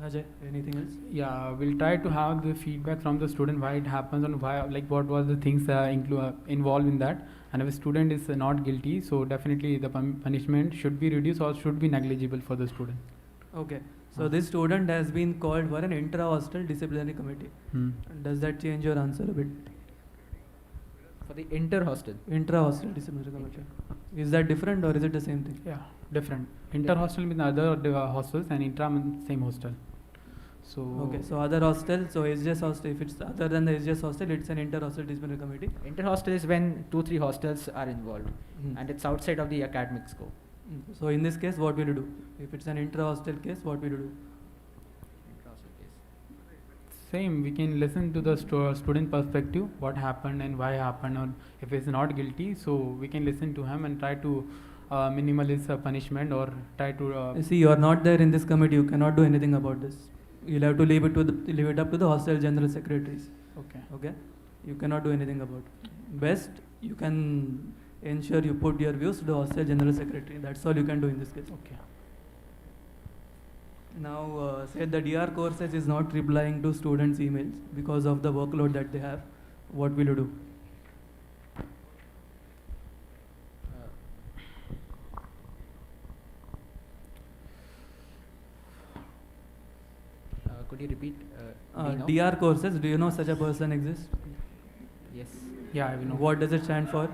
Ajay, anything else? Yeah, we'll try to have the feedback from the student why it happens and why, like what was the things involved in that. And if a student is not guilty, so definitely the punishment should be reduced or should be negligible for the student. Okay. So this student has been called for an intra-hostel disciplinary committee. Does that change your answer a bit? For the inter-hostel? Intra-hostel disciplinary committee. Is that different or is it the same thing? Yeah, different. Inter-hostel means other hostels and intra means same hostel. So okay, so other hostel, so SGS hostel, if it's other than the SGS hostel, it's an inter-hostel disciplinary committee. Inter-hostel is when 2-3 hostels are involved, and it's outside of the academic scope. So in this case, what will you do? If it's an intra-hostel case, what will you do? Inter-hostel case. same, we can listen to the student perspective, what happened and why happened, or if he's not guilty, so we can listen to him and try to minimal his punishment or try to. See, you are not there in this committee. You cannot do anything about this. You'll have to leave it up to the hostel general secretaries. Okay. You cannot do anything about it. Best, you can ensure you put your views to the hostel general secretary. That's all you can do in this case. Okay. Now, say the DR courses is not replying to students' emails because of the workload that they have. What will you do? Could you repeat? DR courses, do you know such a person exists? Yes. Yeah, I will know. What does it stand for?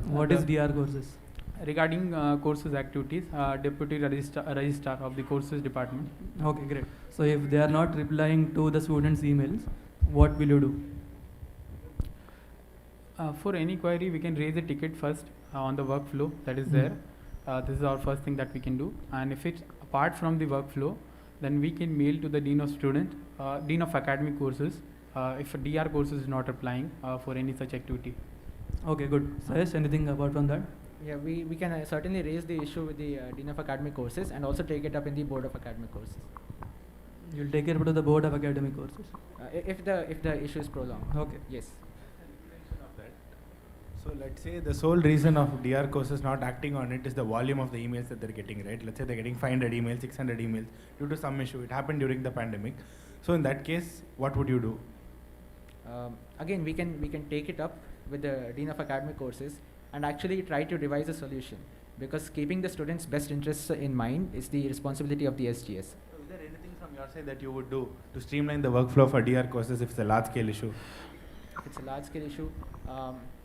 What is DR courses? Regarding courses activities, Deputy Registrar of the Courses Department. Okay, great. So if they are not replying to the students' emails, what will you do? For any query, we can raise a ticket first on the workflow that is there. This is our first thing that we can do. And if it's apart from the workflow, then we can mail to the Dean of Student, Dean of Academic Courses, if a DR courses is not applying for any such activity. Okay, good. Sayash, anything apart from that? Yeah, we can certainly raise the issue with the Dean of Academic Courses and also take it up in the Board of Academic Courses. You'll take it up to the Board of Academic Courses. If the issue is prolonged. Okay. Yes. So let's say the sole reason of DR courses not acting on it is the volume of the emails that they're getting, right? Let's say they're getting 500 emails, 600 emails due to some issue. It happened during the pandemic. So in that case, what would you do? Again, we can take it up with the Dean of Academic Courses and actually try to devise a solution, because keeping the students' best interests in mind is the responsibility of the SGS. So is there anything from your side that you would do to streamline the workflow for DR courses if it's a large-scale issue? If it's a large-scale issue,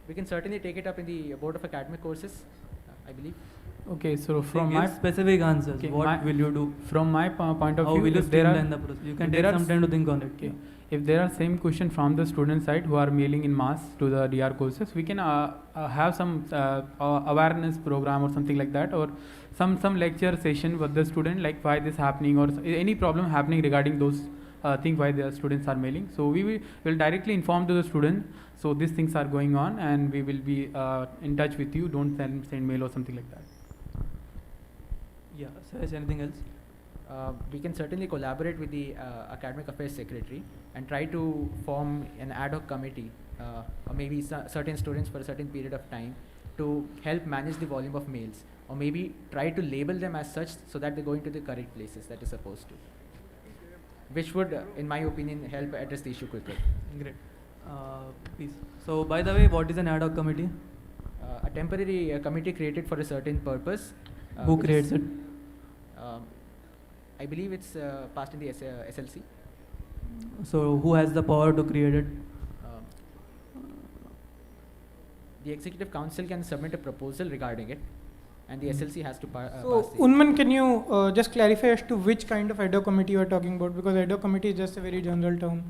we can certainly take it up in the Board of Academic Courses, I believe. Okay, so from Give my specific answers. Okay, What will you do? from my point of How view, will you if there are streamline the process? You can if take there are some time to think on it. okay, if there are same question from the student side who are mailing in mass to the DR courses, we can have some awareness program or something like that, or some lecture session with the student, like why this happening or any problem happening regarding those things why the students are mailing. So we will directly inform to the student. So these things are going on, and we will be in touch with you. Don't send mail or something like that. Yeah. Sayash, anything else? We can certainly collaborate with the Academic Affairs Secretary and try to form an ad hoc committee, or maybe certain students for a certain period of time, to help manage the volume of mails, or maybe try to label them as such so that they go into the correct places that is supposed to. which would, in my opinion, help address the issue quicker. Great. Please. So, by the way, what is an ad hoc committee? A temporary committee created for a certain purpose. Who which creates is, it? I believe it's passed in the SLC. So, who has the power to create it? The Executive Council can submit a proposal regarding it, and the SLC has to So, pass the. Unman, can you just clarify as to which kind of ad hoc committee you are talking about? Because ad hoc committee is just a very general term.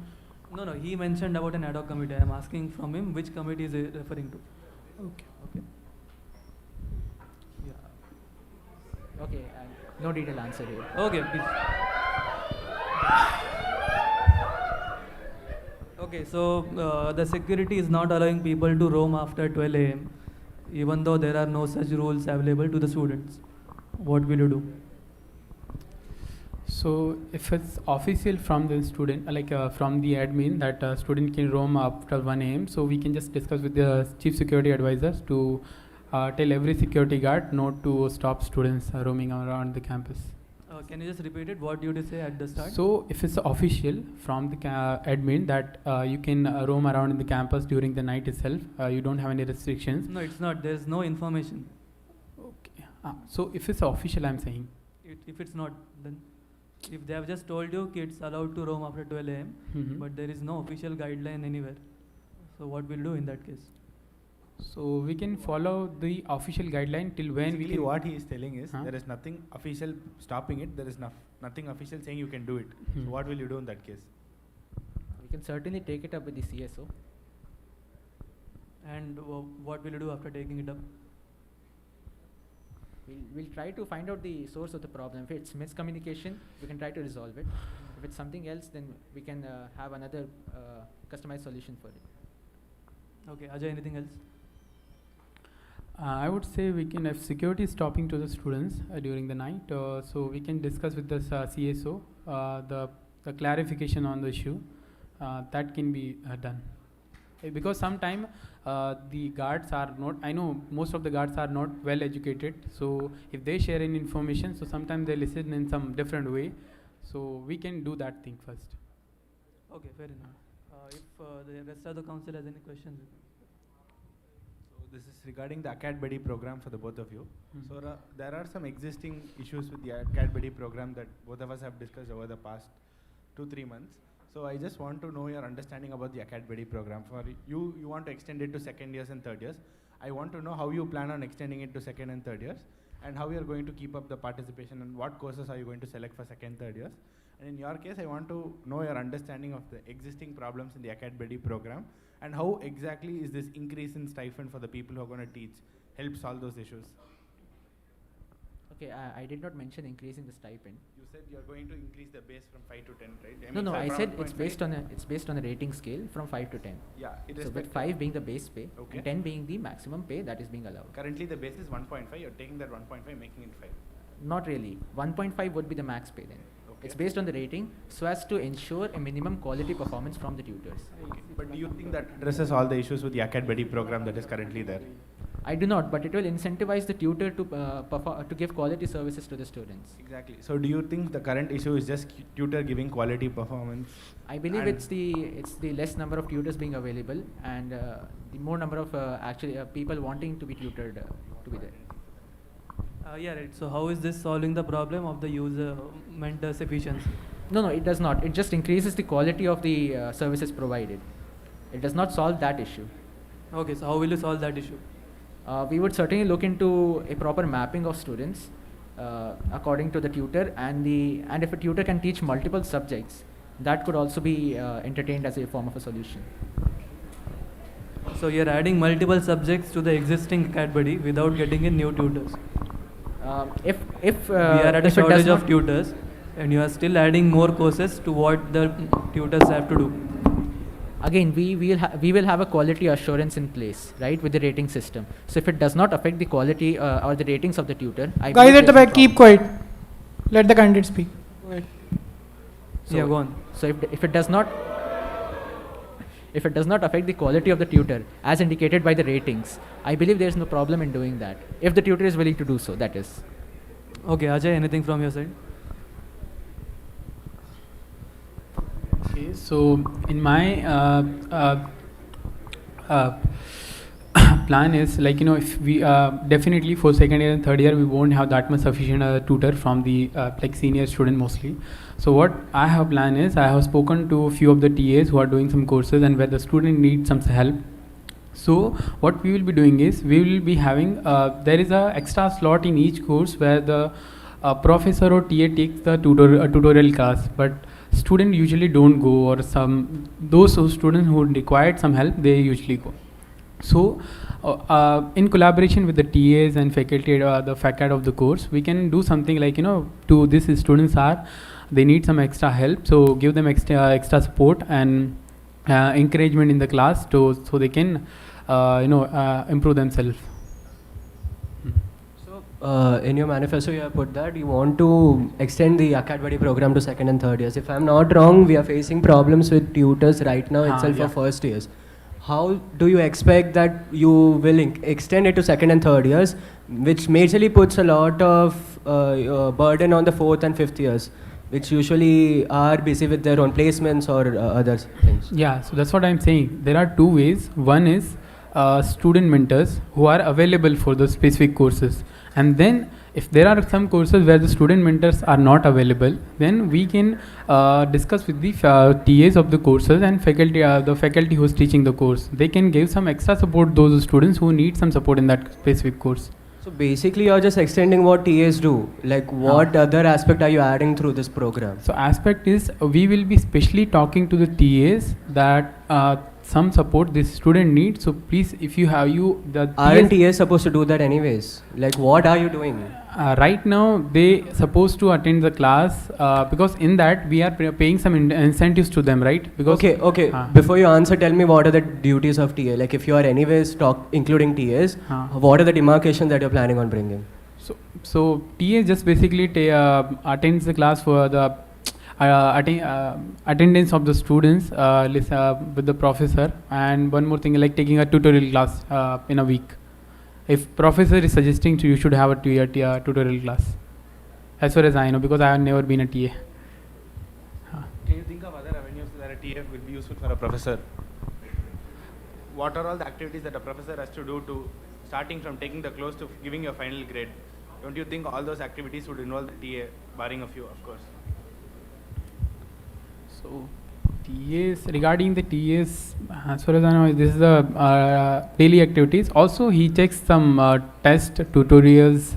No, he mentioned about an ad hoc committee. I am asking from him which committee is he referring to. Okay. Yeah. Okay, no detailed answer here. Okay, please. Okay, so the security is not allowing people to roam after 12 a.m. even though there are no such rules available to the students. What will you do? So if it's official from the student, from the admin, that student can roam after 1 a.m. So we can just discuss with the chief security advisors to tell every security guard not to stop students roaming around the campus. Can you just repeat it? What did you say at the start? So if it's official from the admin that you can roam around in the campus during the night itself, you don't have any restrictions. No, it's not. There's no information. Okay. So if it's official, I'm saying. If it's not, then if they have just told you kids allowed to roam after 12 a.m. But there is no official guideline anywhere. So what will do in that case? So we can follow the official guideline till when Basically we can. what he is telling is there is nothing official stopping it. There is nothing official saying you can do it. So what will you do in that case? We can certainly take it up with the CSO. And what will you do after taking it up? We'll try to find out the source of the problem. If it's miscommunication, we can try to resolve it. If it's something else, then we can have another customized solution for it. Okay, Ajay, anything else? I would say we can, if security is stopping to the students during the night, so we can discuss with the CSO the clarification on the issue. That can be done. Because sometimes the guards are not, I know most of the guards are not well educated, so if they share any information, so sometimes they listen in some different way, so we can do that thing first. Okay, fair enough. If the rest of the council has any questions. So this is regarding the Acad Buddy program for the both of you. So there are some existing issues with the Acad Buddy program that both of us have discussed over the past 2-3 months. So I just want to know your understanding about the Acad Buddy program. For you want to extend it to second years and third years. I want to know how you plan on extending it to second and third years, and how you are going to keep up the participation, and what courses are you going to select for second, third years. And in your case, I want to know your understanding of the existing problems in the Acad Buddy program, and how exactly is this increase in stipend for the people who are going to teach help solve those issues. Okay, I did not mention increasing the stipend. You said you are going to increase the base from 5 to 10, right? No, I said from it's based on a rating scale from 5 to 10. Yeah, So with 5 being the base pay, Okay. and 10 being the maximum pay that is being allowed. Currently the base is 1.5. You're taking that 1.5, making it 5. Not really. 1.5 would be the max pay then. Okay. It's based on the rating so as to ensure a minimum quality performance from the tutors. Okay. But do you think that addresses all the issues with the Acad Buddy program that is currently there? I do not, but it will incentivize the tutor to give quality services to the students. Exactly. So do you think the current issue is just tutor giving quality performance? I believe it's the less number of tutors being available, and the more number of people wanting to be tutored to be there. Yeah, right. So how is this solving the problem of the user mentor's efficiency? No, it does not. It just increases the quality of the services provided. It does not solve that issue. Okay, so how will you solve that issue? We would certainly look into a proper mapping of students according to the tutor, and if a tutor can teach multiple subjects, that could also be entertained as a form of a solution. So you're adding multiple subjects to the existing Acad Buddy without getting in new tutors. If We are at a shortage of tutors, and you are still adding more courses to what the tutors have to do. Again, we will have a quality assurance in place, right, with the rating system. So if it does not affect the quality or the ratings of the tutor, Guys at the back, keep quiet. Let the candidate speak. Go ahead. So, Yeah, go on. So if it does not affect the quality of the tutor as indicated by the ratings, I believe there is no problem in doing that. If the tutor is willing to do so, that is. Okay, Ajay, anything from your side? Okay, so in my uh, plan is like if we definitely for second year and third year we won't have that much sufficient tutor from the like senior student mostly. So what I have plan is I have spoken to a few of the TAs who are doing some courses and where the student needs some help. So what we will be doing is we will be having there is a extra slot in each course where the professor or TA takes the tutorial class, but student usually don't go, or some those students who required some help they usually go. So in collaboration with the TAs and faculty, the faculty of the course, we can do something like to these students are they need some extra help, so give them extra support and encouragement in the class to so they can improve themselves. So in your manifesto you have put that you want to extend the academic program to second and third years. If I'm not wrong, we are facing problems with tutors right now itself yeah. for first years. How do you expect that you will extend it to second and third years, which majorly puts a lot of burden on the fourth and fifth years, which usually are busy with their own placements or other things? Yeah, so that's what I'm saying. There are two ways. One is student mentors who are available for the specific courses, and then if there are some courses where the student mentors are not available, then we can discuss with the TAs of the courses and faculty, the faculty who is teaching the course. They can give some extra support those students who need some support in that specific course. So basically you're just extending what TAs do. Like what other aspect are you adding through this program? So aspect is we will be specially talking to the TAs that some support this student needs. So please, if you have Aren't TAs supposed to do that anyways? Like what are you doing? Right now they supposed to attend the class because in that we are paying some incentives to them, right? Because Okay. Before you answer, tell me what are the duties of TA? Like if you are anyways including TAs, what are the demarcations that you're planning on bringing? So TA just basically attends the class for the attendance of the students with the professor, and one more thing like taking a tutorial class in a week. If professor is suggesting to you should have a tutorial class, as far as I know, because I have never been a TA. Can you think of other avenues that a TA will be useful for a professor? What are all the activities that a professor has to do to starting from taking the close to giving your final grade? Don't you think all those activities would involve the TA, barring a few, of course? So TAs, regarding the TAs, as far as I know, this is the daily activities. Also, he checks some test tutorials,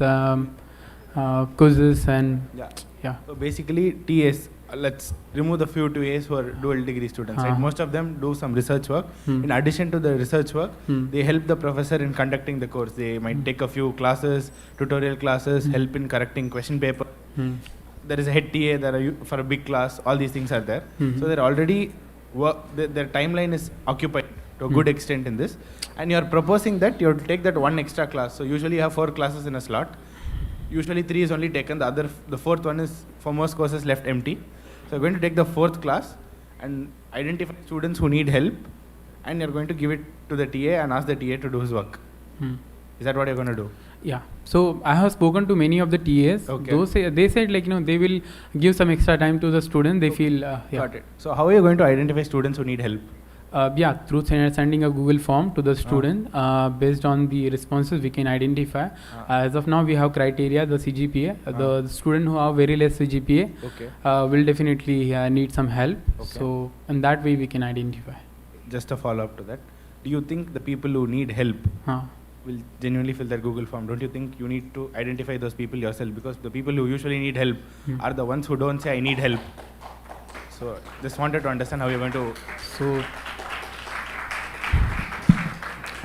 quizzes, and yeah. So basically, TAs. Let's remove the few TAs who are dual degree students. Right? Most of them do some research work. In addition to the research work, they help the professor in conducting the course. They might take a few classes, tutorial classes, help in correcting question paper. There is a head TA for a big class. All these things are there. So they're already their timeline is occupied to a good extent in this. And you are proposing that you have to take that one extra class. So usually you have 4 classes in a slot. Usually 3 is only taken. The fourth one is for most courses left empty. So you're going to take the 4th class and identify students who need help, and you're going to give it to the TA and ask the TA to do his work. Is that what you're going to do? Yeah. So I have spoken to many of the TAs. Okay. They said they will give some extra time to the student. They feel Got it. So how are you going to identify students who need help? Through sending a Google form to the student. Based on the responses we can identify. As of now we have criteria, the CGPA. The student who have very less CGPA will definitely need some help. So in that way we can identify. Just a follow up to that. Do you think the people who need help will genuinely fill that Google form? Don't you think you need to identify those people yourself? Because the people who usually need help are the ones who don't say I need help. So just wanted to understand how you're going to...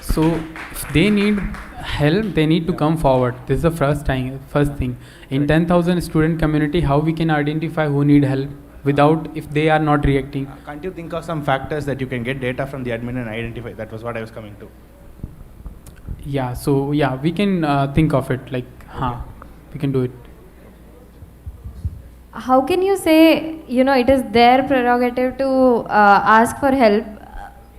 So if they need help, they need to come forward. This is the first thing. In 10,000 student community, how we can identify who need help without if they are not reacting? Can't you think of some factors that you can get data from the admin and identify? That was what I was coming to. Yeah, so we can think of it like, we can do it. How can you say, it is their prerogative to ask for help?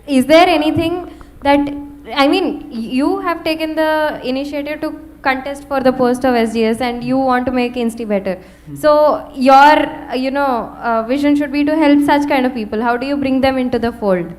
Is there anything that, you have taken the initiative to contest for the post of SGS and you want to make Insti better. So your vision should be to help such kind of people. How do you bring them into the fold?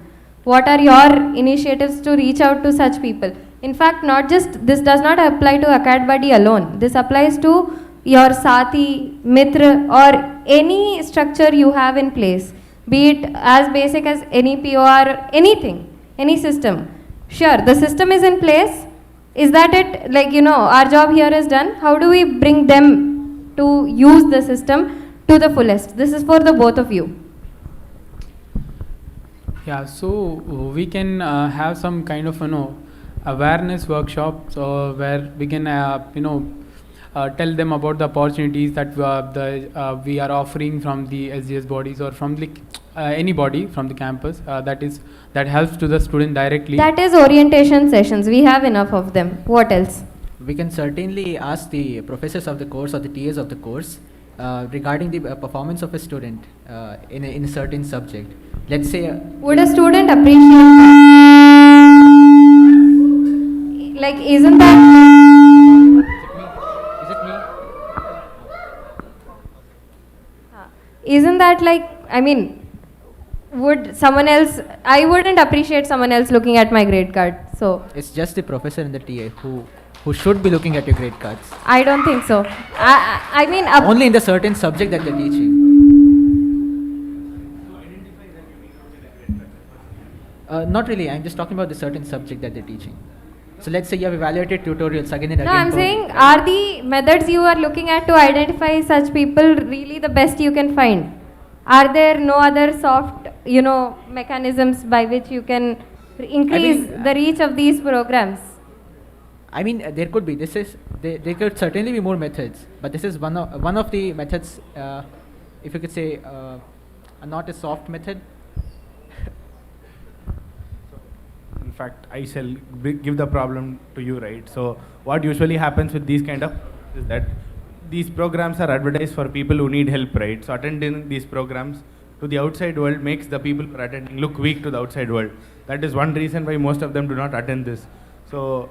What are your initiatives to reach out to such people? In fact, this does not apply to AcadBuddy alone. This applies to your Sati, Mitra, or any structure you have in place, be it as basic as any POR, anything, any system. Sure, the system is in place. Is that it? Like, our job here is done. How do we bring them to use the system to the fullest? This is for the both of you. Yeah, so we can have some kind of awareness workshops where we can tell them about the opportunities that we are offering from the SGS bodies or from anybody from the campus that helps to the student directly. That is orientation sessions. We have enough of them. What else? We can certainly ask the professors of the course or the TAs of the course regarding the performance of a student in a certain subject. Let's say would a student appreciate that? Like, isn't that... Is it me? Isn't that like, I mean, would someone else... I wouldn't appreciate someone else looking at my grade card, so... It's just the professor and the TA who should be looking at your grade cards. I don't think so. I mean... Only in the certain subject that they're teaching. Not really, I'm just talking about the certain subject that they're teaching. So let's say you have evaluated tutorials again and again. No, I'm saying, are the methods you are looking at to identify such people really the best you can find? Are there no other soft, mechanisms by which you can increase the reach of these programs? I mean, there could be. There could certainly be more methods, but this is one of the methods. If you could say, not a soft method. In fact, I shall give the problem to you, right? So what usually happens with these kind of is that these programs are advertised for people who need help, right? So attending these programs to the outside world makes the people who are attending look weak to the outside world. That is one reason why most of them do not attend this. So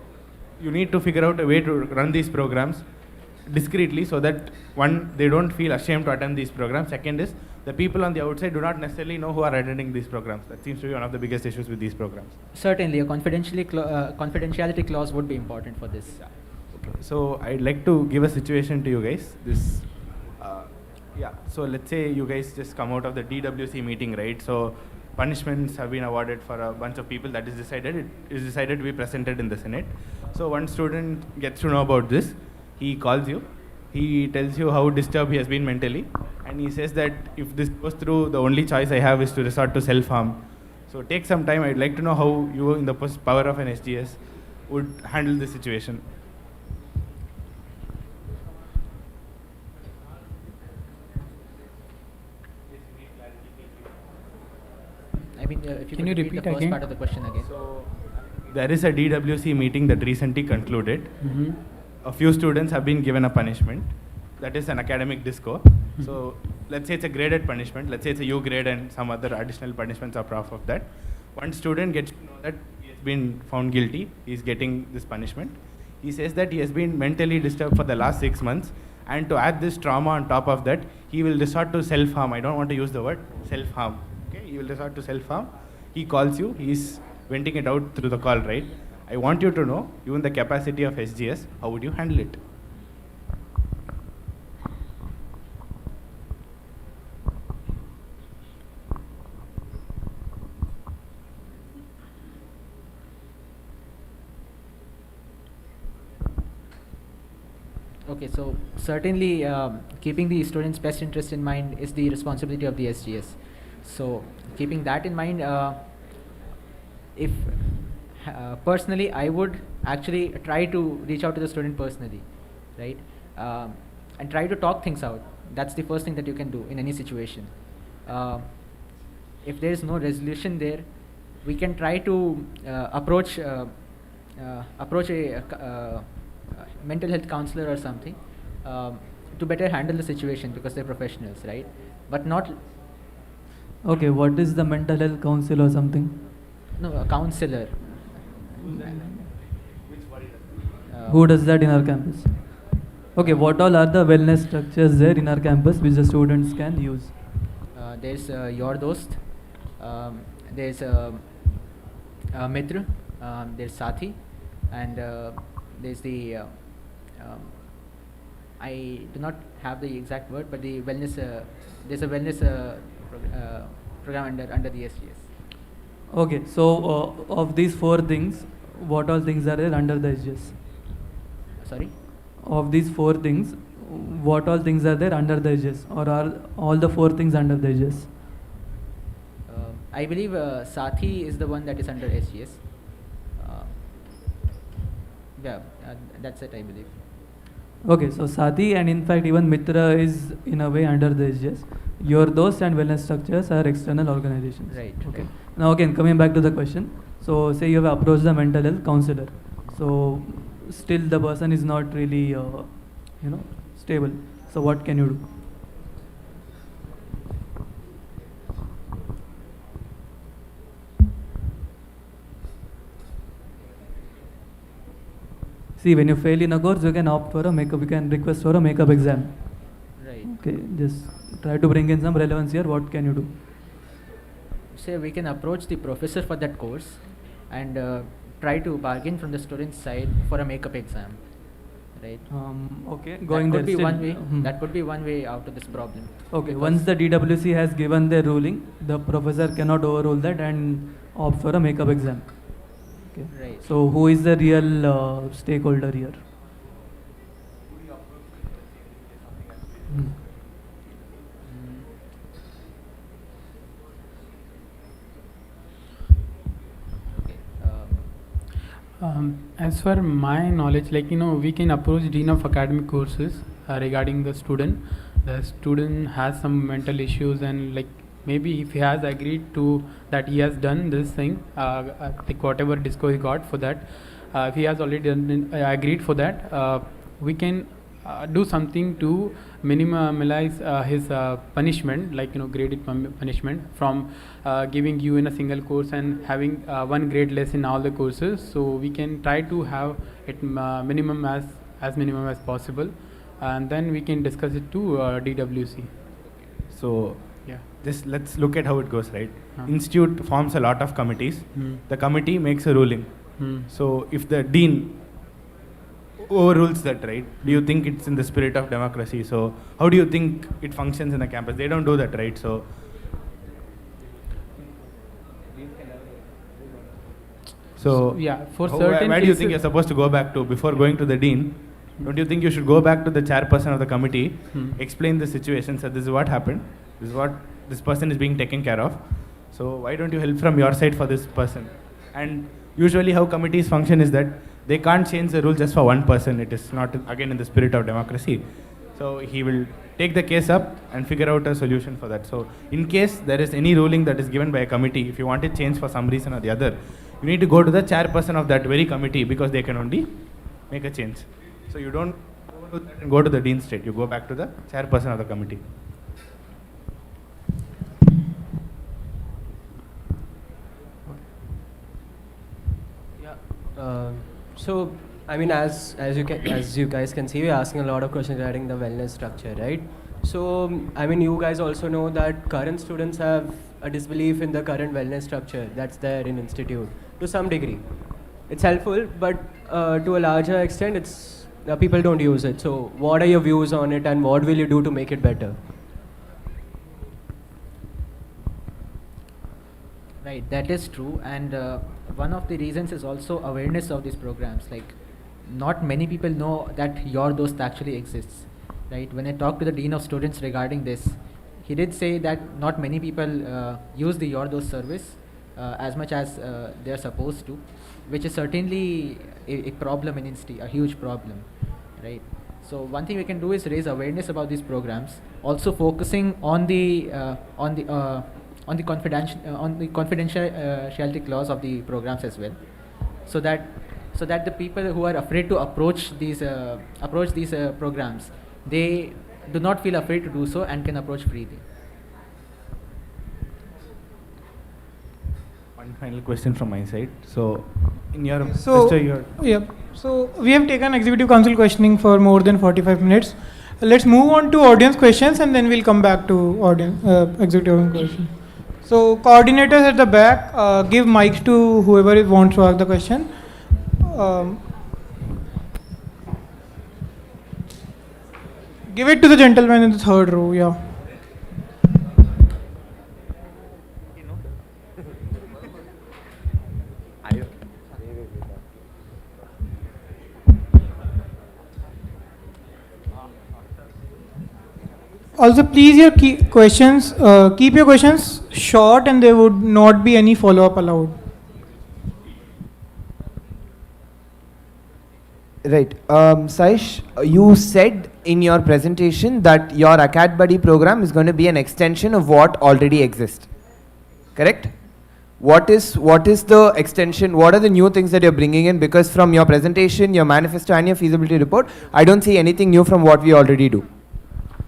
you need to figure out a way to run these programs discreetly so that one, they don't feel ashamed to attend these programs. Second is, the people on the outside do not necessarily know who are attending these programs. That seems to be one of the biggest issues with these programs. Certainly, a confidentiality clause would be important for this. Yeah. Okay. So I'd like to give a situation to you guys. So let's say you guys just come out of the DWC meeting, right? So punishments have been awarded for a bunch of people. That is decided. It is decided to be presented in the Senate. So one student gets to know about this. He calls you. He tells you how disturbed he has been mentally. And he says that if this goes through, the only choice I have is to resort to self-harm. So take some time. I'd like to know how you, in the power of an SGS, would handle this situation. I mean, if you Can you repeat the first again? part of the question again. So there is a DWC meeting that recently concluded. A few students have been given a punishment. That is an academic disco. So let's say it's a graded punishment. Let's say it's a U grade and some other additional punishments are off of that. One student gets to know that he has been found guilty. He's getting this punishment. He says that he has been mentally disturbed for the last 6 months. And to add this trauma on top of that, he will resort to self-harm. I don't want to use the word self-harm. Okay? He will resort to self-harm. He calls you. He's venting it out through the call, right? I want you to know, even the capacity of SGS, how would you handle it? Okay, so certainly keeping the students' best interest in mind is the responsibility of the SGS. So keeping that in mind, if personally, I would actually try to reach out to the student personally, right? And try to talk things out. That's the first thing that you can do in any situation. If there is no resolution there, we can try to approach a mental health counselor or something to better handle the situation because they're professionals, right? But not... Okay, what is the mental health council or something? No, a counselor. Who does that in our campus? Okay, what all are the wellness structures there in our campus which the students can use? There's Your Dost, there's Mitra, there's Sathi, and there's the I do not have the exact word, but the wellness. There's a wellness program under the SGS. Okay, so of these four things, what all things are there under the SGS? Sorry. Of these four things, what all things are there under the SGS, or are all the four things under the SGS? I believe Sathi is the one that is under SGS. Yeah, that's it, I believe. Okay, so Sathi and in fact even Mitra is in a way under the SGS. Your Dost and wellness structures are external organizations. Right. Okay. Right. Now again, coming back to the question. So say you have approached the mental health counselor. So still the person is not really, stable. So what can you do? See, when you fail in a course, you can opt for a makeup. You can request for a makeup exam. Right. Okay, just try to bring in some relevance here. What can you do? Say we can approach the professor for that course and try to bargain from the student's side for a makeup exam. Right. Okay, That going there. could be still- one way. Mhm. That could be one way out of this problem. Okay, Because- once the DWC has given their ruling, the professor cannot overrule that and opt for a makeup exam. Okay. Right. So who is the real stakeholder here? Hmm. Okay. As for my knowledge, we can approach dean of academic courses regarding the student. The student has some mental issues, and maybe if he has agreed to that, he has done this thing, whatever disco he got for that, if he has already agreed for that, we can do something to minimize his punishment, graded punishment from giving you in a single course and having one grade less in all the courses. So we can try to have it minimum as minimum as possible, and then we can discuss it to DWC. So Yeah. just let's look at how it goes, right? Huh. Institute forms a lot of committees. Hmm. The committee makes a ruling. Hmm. So if the dean overrules that, right? Do you think it's in the spirit of democracy? So how do you think it functions in the campus? They don't do that, right? So Yeah, for where certain do you think cases- you're supposed to go back to before going to the dean? Don't you think you should go back to the chairperson of the committee, explain the situation, say this is what happened, this is what this person is being taken care of. So why don't you help from your side for this person? And usually how committees function is that they can't change the rule just for one person. It is not, again, in the spirit of democracy. So he will take the case up and figure out a solution for that. So in case there is any ruling that is given by a committee, if you want it changed for some reason or the other, you need to go to the chairperson of that very committee, because they can only make a change. So you don't go to the dean straight, you go back to the chairperson of the committee. So, I mean, as you guys can see, we're asking a lot of questions regarding the wellness structure, right? So, I mean, you guys also know that current students have a disbelief in the current wellness structure that's there in institute to some degree. It's helpful, but to a larger extent, it's people don't use it. So, what are your views on it, and what will you do to make it better? Right, that is true, and one of the reasons is also awareness of these programs. Not many people know that Your Dost actually exists. Right, when I talked to the dean of students regarding this, he did say that not many people use the Your Dost service as much as they are supposed to, which is certainly a problem in Insti, a huge problem. Right. So one thing we can do is raise awareness about these programs, also focusing on the confidentiality clause of the programs as well, so that the people who are afraid to approach these programs, they do not feel afraid to do so and can approach freely. One final question from my side. So, in your So, Mr. your yeah. So we have taken executive council questioning for more than 45 minutes. Let's move on to audience questions and then we'll come back to audience executive question. So coordinators at the back, give mics to whoever wants to ask the question. Give it to the gentleman in the third row. Yeah. Also, please your questions, keep your questions short and there would not be any follow-up allowed. Right. Sayash, you said in your presentation that your Acad Buddy program is going to be an extension of what already exists. Correct? What is the extension? What are the new things that you're bringing in? Because from your presentation, your manifesto and your feasibility report, I don't see anything new from what we already do.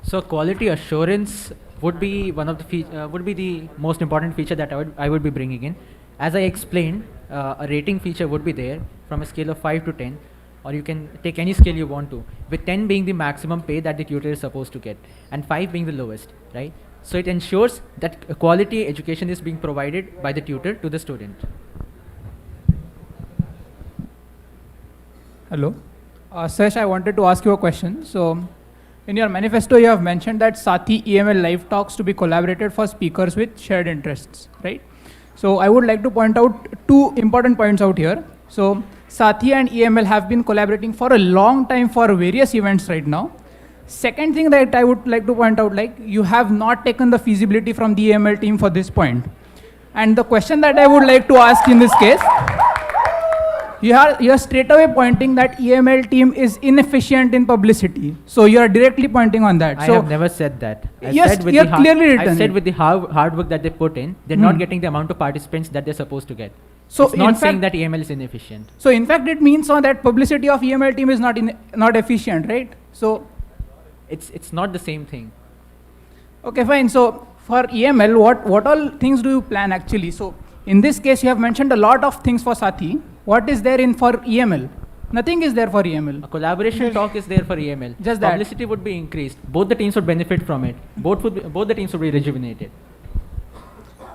So quality assurance would be one of the would be the most important feature that I would be bringing in. As I explained, a rating feature would be there from a scale of 5 to 10, or you can take any scale you want to, with 10 being the maximum pay that the tutor is supposed to get, and 5 being the lowest, right? So it ensures that a quality education is being provided by the tutor to the student. Hello. Sayash, I wanted to ask you a question. So, in your manifesto, you have mentioned that Sathi EML live talks to be collaborated for speakers with shared interests, right? So, I would like to point out 2 important points out here. So, Sathi and EML have been collaborating for a long time for various events right now. Second thing that I would like to point out, like, you have not taken the feasibility from the EML team for this point. And the question that I would like to ask in this case, you are straight away pointing that EML team is inefficient in publicity. So you are directly pointing on that. I so have never said that. Yes, you have clearly written. I said with the hard work that they put in, they're not getting the amount of participants that they're supposed to get. So it's not saying that EML is inefficient. So in fact, it means that publicity of EML team is not efficient, right? So it's not the same thing. Okay, fine. So for EML, what all things do you plan actually? So in this case, you have mentioned a lot of things for Sathi. What is there in for EML? Nothing is there for EML. A collaboration talk is there for EML. Just that. Publicity would be increased. Both the teams would benefit from it. Both the teams would be rejuvenated.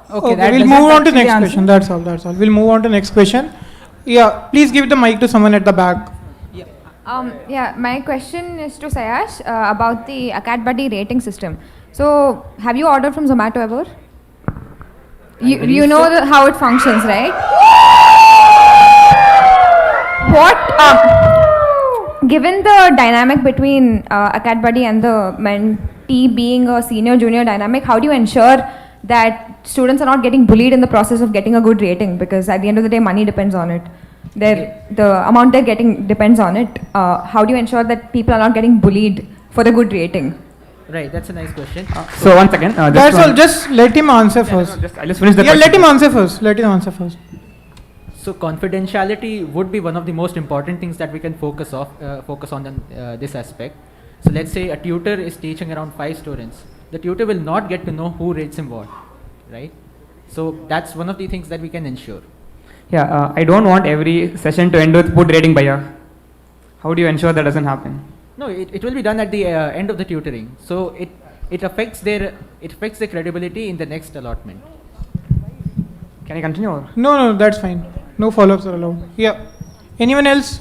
Okay, we'll move on to next question. That's all. We'll move on to next question. Yeah, please give the mic to someone at the back. Yeah, my question is to Sayash about the Acad Buddy rating system. So, have you ordered from Zomato ever? You know how it functions, right? Given the dynamic between Acad Buddy and the mentee being a senior-junior dynamic, how do you ensure that students are not getting bullied in the process of getting a good rating? Because at the end of the day, money depends on it. The amount they're getting depends on it. How do you ensure that people are not getting bullied for the good rating? Right, that's a nice question. So once again, that's all. Just let him answer first. I'll just finish the question. Let him answer first. Let him answer first. So confidentiality would be one of the most important things that we can focus on this aspect. So let's say a tutor is teaching around 5 students. The tutor will not get to know who rates him what, right? So that's one of the things that we can ensure. Yeah, I don't want every session to end with put rating by year. How do you ensure that doesn't happen? No, it will be done at the end of the tutoring. So it affects their credibility in the next allotment. Can I continue? Or? No, that's fine. No follow-ups are allowed. Yeah. Anyone else?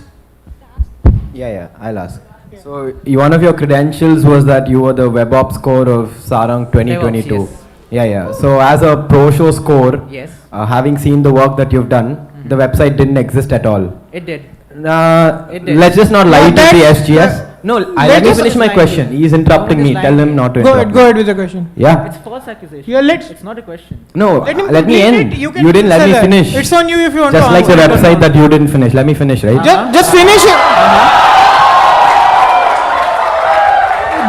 Yeah, I'll ask. Yeah. So one of your credentials was that you were the web ops score of Sarang 2022. Yes. Yeah. So as a pro show score, yes. Having seen the work that you've done, the website didn't exist at all. It did. Let's just not lie to the SGS. No, let me finish my question. He's interrupting me. Tell him not to interrupt. Go ahead with the question. Yeah. It's false accusation. Yeah, it's not a question. No, let me end. You didn't let me finish. It's on you if you want just to like the website that you didn't finish. Let me finish, right? Just finish it.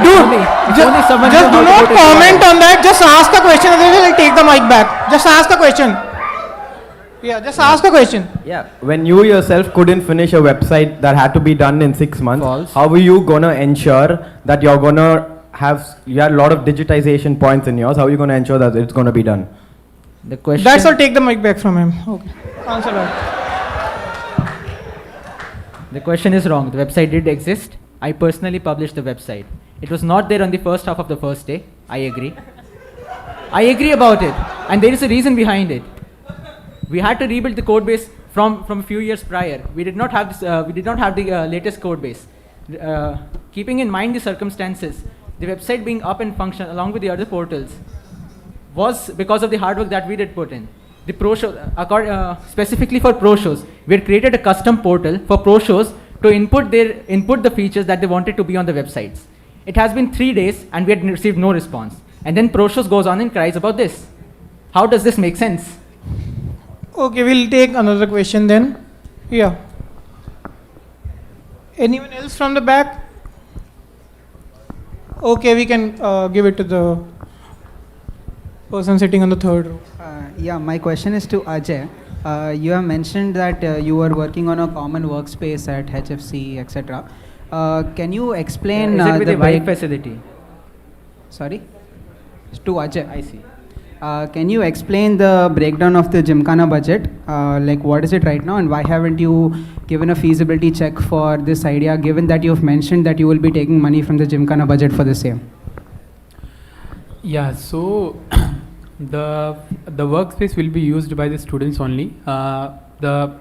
Dude, just do not comment on that. Just ask a question, otherwise I'll take the mic back. Just ask a question. Yeah, just ask a question. Yeah, when you yourself couldn't finish a website that had to be done in 6 months, false. How are you gonna ensure that you're gonna have a lot of digitization points in yours? How are you gonna ensure that it's gonna be done? The question. That's all. Take the mic back from him. Okay. Answer that. The question is wrong. The website did exist. I personally published the website. It was not there on the first half of the first day. I agree. I agree about it. And there is a reason behind it. We had to rebuild the code base from a few years prior. We did not have this, the latest code base. Keeping in mind the circumstances, the website being up and function along with the other portals was because of the hard work that we did put in. The pro show, specifically for pro shows, we had created a custom portal for pro shows to input the features that they wanted to be on the websites. It has been 3 days and we had received no response. And then pro shows goes on and cries about this. How does this make sense? Okay, we'll take another question then. Yeah. Anyone else from the back? Okay, we can give it to the person sitting on the third row. Yeah, my question is to Ajay. You have mentioned that you were working on a common workspace at HFC, etc. Can you explain is it with the a wide facility? Sorry? To Ajay. I see. Can you explain the breakdown of the Gymkhana budget? Like what is it right now and why haven't you given a feasibility check for this idea given that you have mentioned that you will be taking money from the Gymkhana budget for the same? Yeah, so the workspace will be used by the students only. The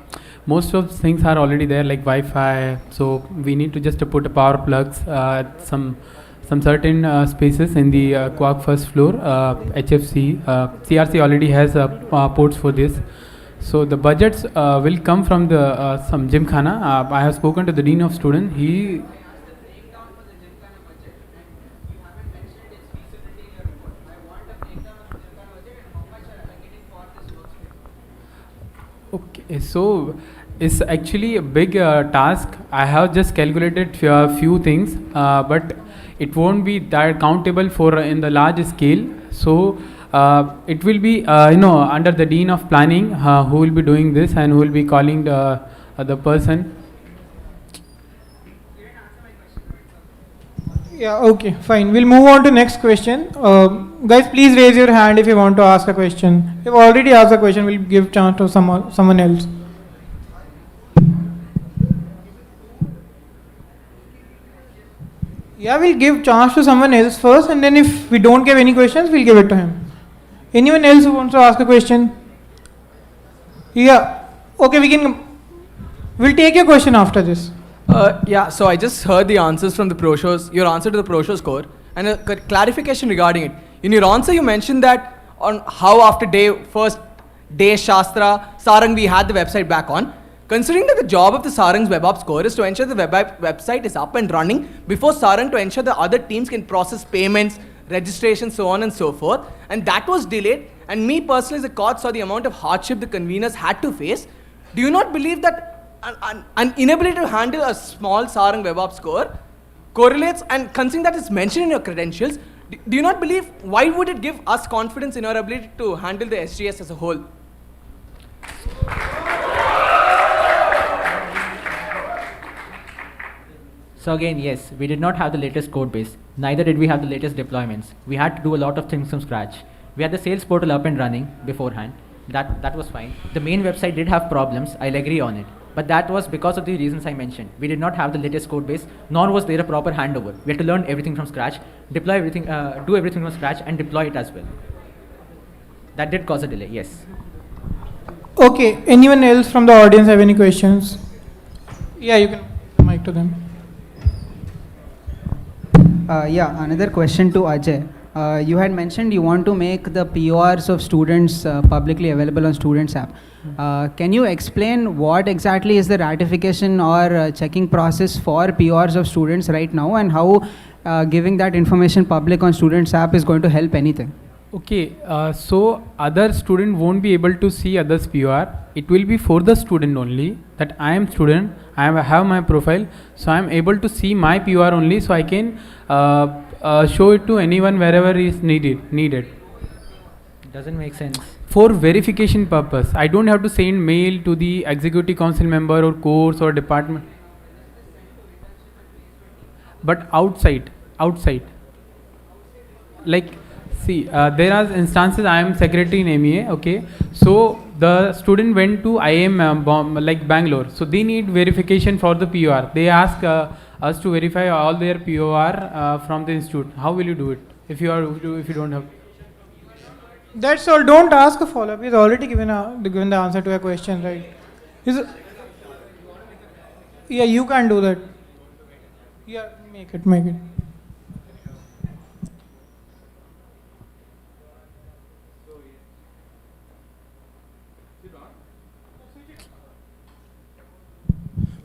most of things are already there like Wi-Fi, so we need to just put a power plugs, some certain spaces in the Quark first floor, HFC, CRC already has ports for this. So the budgets will come from the some Gymkhana. I have spoken to the Dean of Students. He Okay, so it's actually a big task. I have just calculated few things, but it won't be that countable for in the large scale. So it will be under the Dean of Planning who will be doing this and who will be calling the person. Yeah, okay, fine. We'll move on to next question. Guys, please raise your hand if you want to ask a question. If you've already asked a question, we'll give chance to someone else. Yeah, we'll give chance to someone else first, and then if we don't give any questions, we'll give it to him. Anyone else who wants to ask a question? Yeah. Okay, we'll take your question after this. Yeah, so I just heard the answers from the pro shows, your answer to the pro show score, and a clarification regarding it. In your answer, you mentioned that on how after first day Shastra, Sarang, we had the website back on. Considering that the job of the Sarang's web app score is to ensure the website is up and running before Sarang to ensure the other teams can process payments, registration, so on and so forth. And that was delayed. And me personally as a coach saw the amount of hardship the conveners had to face. Do you not believe that an inability to handle a small Sarang web app score correlates, and considering that it's mentioned in your credentials, do you not believe, why would it give us confidence in our ability to handle the SGS as a whole? So again, yes, we did not have the latest code base. Neither did we have the latest deployments. We had to do a lot of things from scratch. We had the sales portal up and running beforehand. That was fine. The main website did have problems. I'll agree on it. But that was because of the reasons I mentioned. We did not have the latest code base, nor was there a proper handover. We had to learn everything from scratch, deploy everything, do everything from scratch, and deploy it as well. That did cause a delay, yes. Okay, anyone else from the audience have any questions? Yeah, you can give the mic to them. Yeah, another question to Ajay. You had mentioned you want to make the PORs of students publicly available on Students app. Can you explain what exactly is the ratification or checking process for PORs of students right now, and how giving that information public on Students app is going to help anything? Okay, so other student won't be able to see others POR. It will be for the student only, that I am student, I have my profile, so I am able to see my POR only, so I can show it to anyone wherever is needed. Doesn't make sense. For verification purpose, I don't have to send mail to the executive council member or course or department. But outside, like See, there are instances. I am secretary in MEA. Okay, so the student went to IIM like Bangalore. So they need verification for the POR. They ask us to verify all their POR from the institute. How will you do it if you don't have? That's all. Don't ask a follow-up. He's already given the answer to a question, right? Yeah, you can do that. Yeah, make it.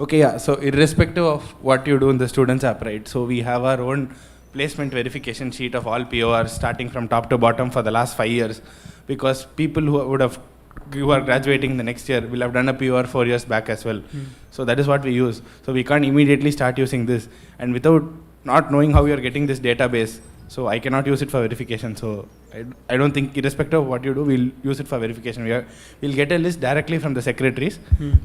Okay, yeah. So irrespective of what you do in the students app, right? So we have our own placement verification sheet of all PORs starting from top to bottom for the last 5 years, because people who are graduating the next year will have done a POR 4 years back as well. So that is what we use. So we can't immediately start using this, and without not knowing how you are getting this database, so I cannot use it for verification. So I don't think, irrespective of what you do, we'll use it for verification. We'll get a list directly from the secretaries.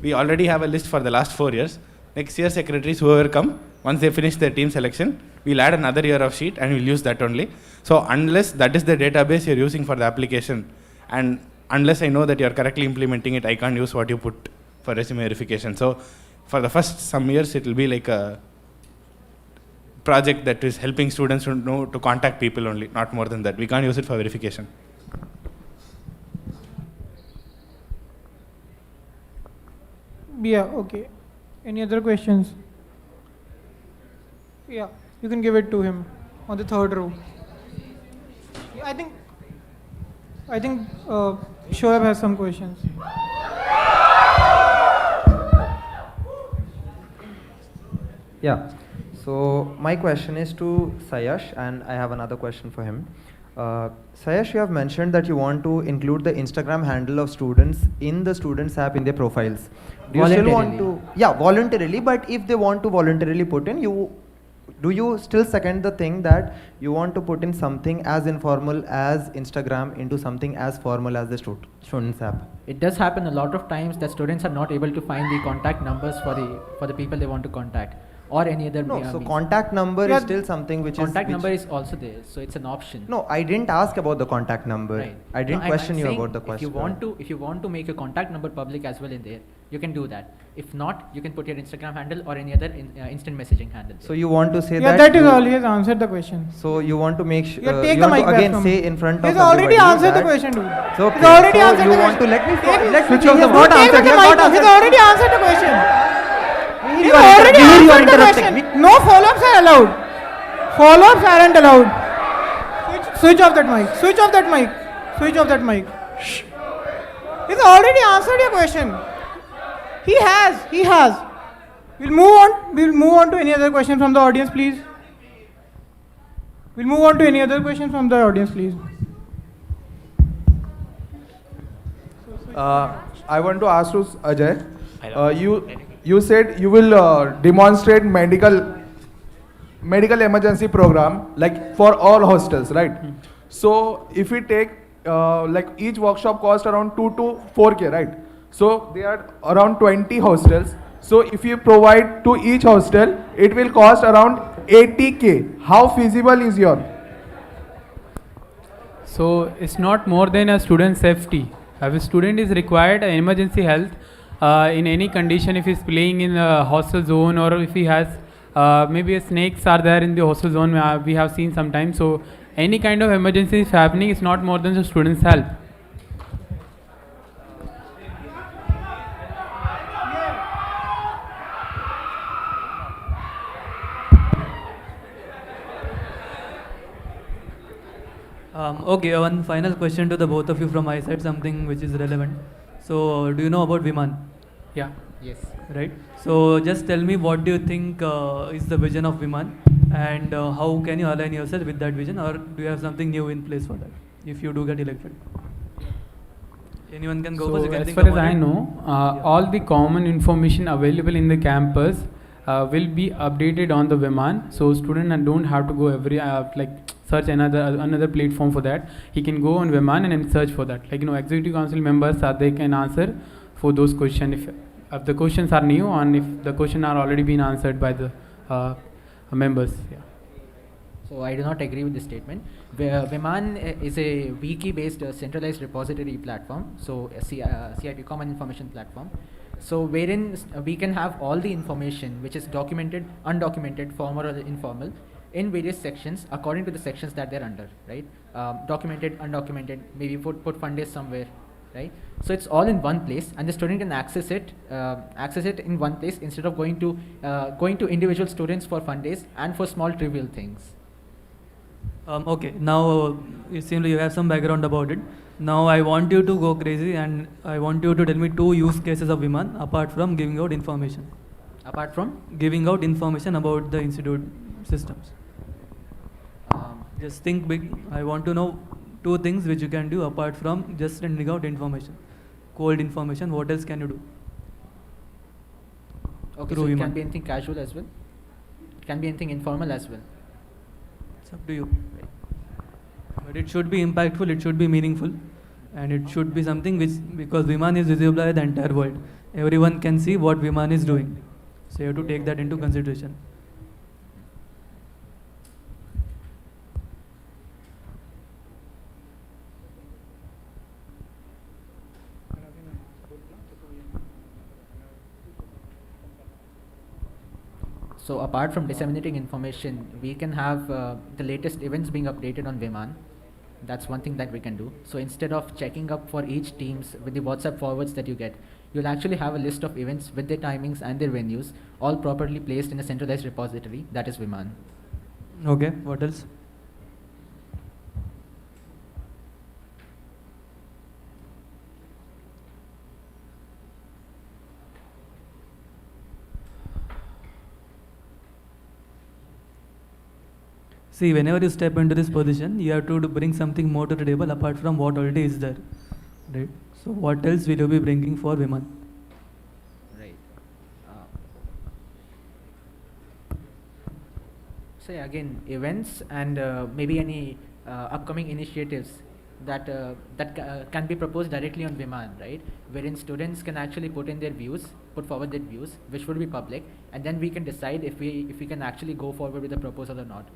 We already have a list for the last 4 years. Next year, secretaries, whoever come, once they finish their team selection, we'll add another year of sheet and we'll use that only. So unless that is the database you're using for the application, and unless I know that you're correctly implementing it, I can't use what you put for resume verification. So for the first some years, it will be like a project that is helping students to know to contact people only, not more than that. We can't use it for verification. Yeah, okay. Any other questions? Yeah, you can give it to him on the third row. Yeah, I think Shoaib has some questions. Yeah. So my question is to Sayash, and I have another question for him. Sayash, you have mentioned that you want to include the Instagram handle of students in the students app in their profiles. Do you still want to? Yeah, voluntarily. But if they want to voluntarily put in, do you still second the thing that you want to put in something as informal as Instagram into something as formal as the students app? It does happen a lot of times that students are not able to find the contact numbers for the people they want to contact, or any other. No, so contact number is still something which contact number is also there, so it's an option. No, I didn't ask about the contact number. Right. I didn't question you about the question. If you want to make your contact number public as well in there, you can do that. If not, you can put your Instagram handle or any other instant messaging handle. So you want to say that? Yeah, that is all. He has answered the question. So you want to make sure. Yeah, take you the want mic to back again from say him. in front of He's already answered the that- question, dude. So He's already answered you the want to question. let Switch me off the not mic. answered. He's already answered the question. He's already answered the question. No follow-ups are allowed. Follow-ups aren't allowed. Switch off that mic. Switch off that mic. Switch off that mic. Shh. He's already answered your question. He has. We'll move on to any other question from the audience, please. I want to ask to Ajay. You said you will demonstrate medical emergency program like for all hostels, right? So if we take like each workshop cost around 2 to 4K, right? So there are around 20 hostels. So if you provide to each hostel, it will cost around 80K. How feasible is your? So it's not more than a student safety. If a student is required emergency health in any condition, if he's playing in a hostel zone, or if he has maybe snakes are there in the hostel zone, we have seen sometimes. So any kind of emergency is happening, it's not more than the student's help. Okay, one final question to the both of you from my side, something which is relevant. So, do you know about Viman? Yeah. Yes. Right. So, just tell me, what do you think is the vision of Viman, and how can you align yourself with that vision, or do you have something new in place for that if you do get elected? Anyone can go first. You can as think far as about I it. know, all the common information available in the campus will be updated on the Viman. So student don't have to go every like search another platform for that. He can go on Viman and then search for that. Like executive council members they can answer for those questions if the questions are new, and if the question are already been answered by the members. Yeah. So I do not agree with this statement. Viman is a wiki-based centralized repository platform, so a CIP Common Information Platform. So wherein we can have all the information which is documented, undocumented, formal or informal, in various sections according to the sections that they're under, right? Documented, undocumented, maybe put fund days somewhere, right? So it's all in one place, and the student can access it in one place instead of going to individual students for fund days and for small trivial things. Okay, now it seems like you have some background about it. Now I want you to go crazy and I want you to tell me 2 use cases of Viman apart from giving out information. Apart from? Giving out information about the institute systems. Just think big. I want to know 2 things which you can do apart from just sending out information. Cold information, what else can you do? Okay, so it can be anything casual as well. It can be anything informal as well. It's up to you. But it should be impactful, it should be meaningful, and it should be something which, because Viman is visible by the entire world. Everyone can see what Viman is doing. So you have to take that into consideration. So apart from disseminating information, we can have the latest events being updated on Viman. That's one thing that we can do. So instead of checking up for each teams with the WhatsApp forwards that you get, you'll actually have a list of events with their timings and their venues, all properly placed in a centralized repository, that is Viman. Okay, what else? See, whenever you step into this position, you have to bring something more to the table apart from what already is there, right? So what else will you be bringing for Viman? Right. So yeah, again, events and maybe any upcoming initiatives that can be proposed directly on Viman, right? Wherein students can actually put in their views, put forward their views, which will be public, and then we can decide if we can actually go forward with the proposal or not.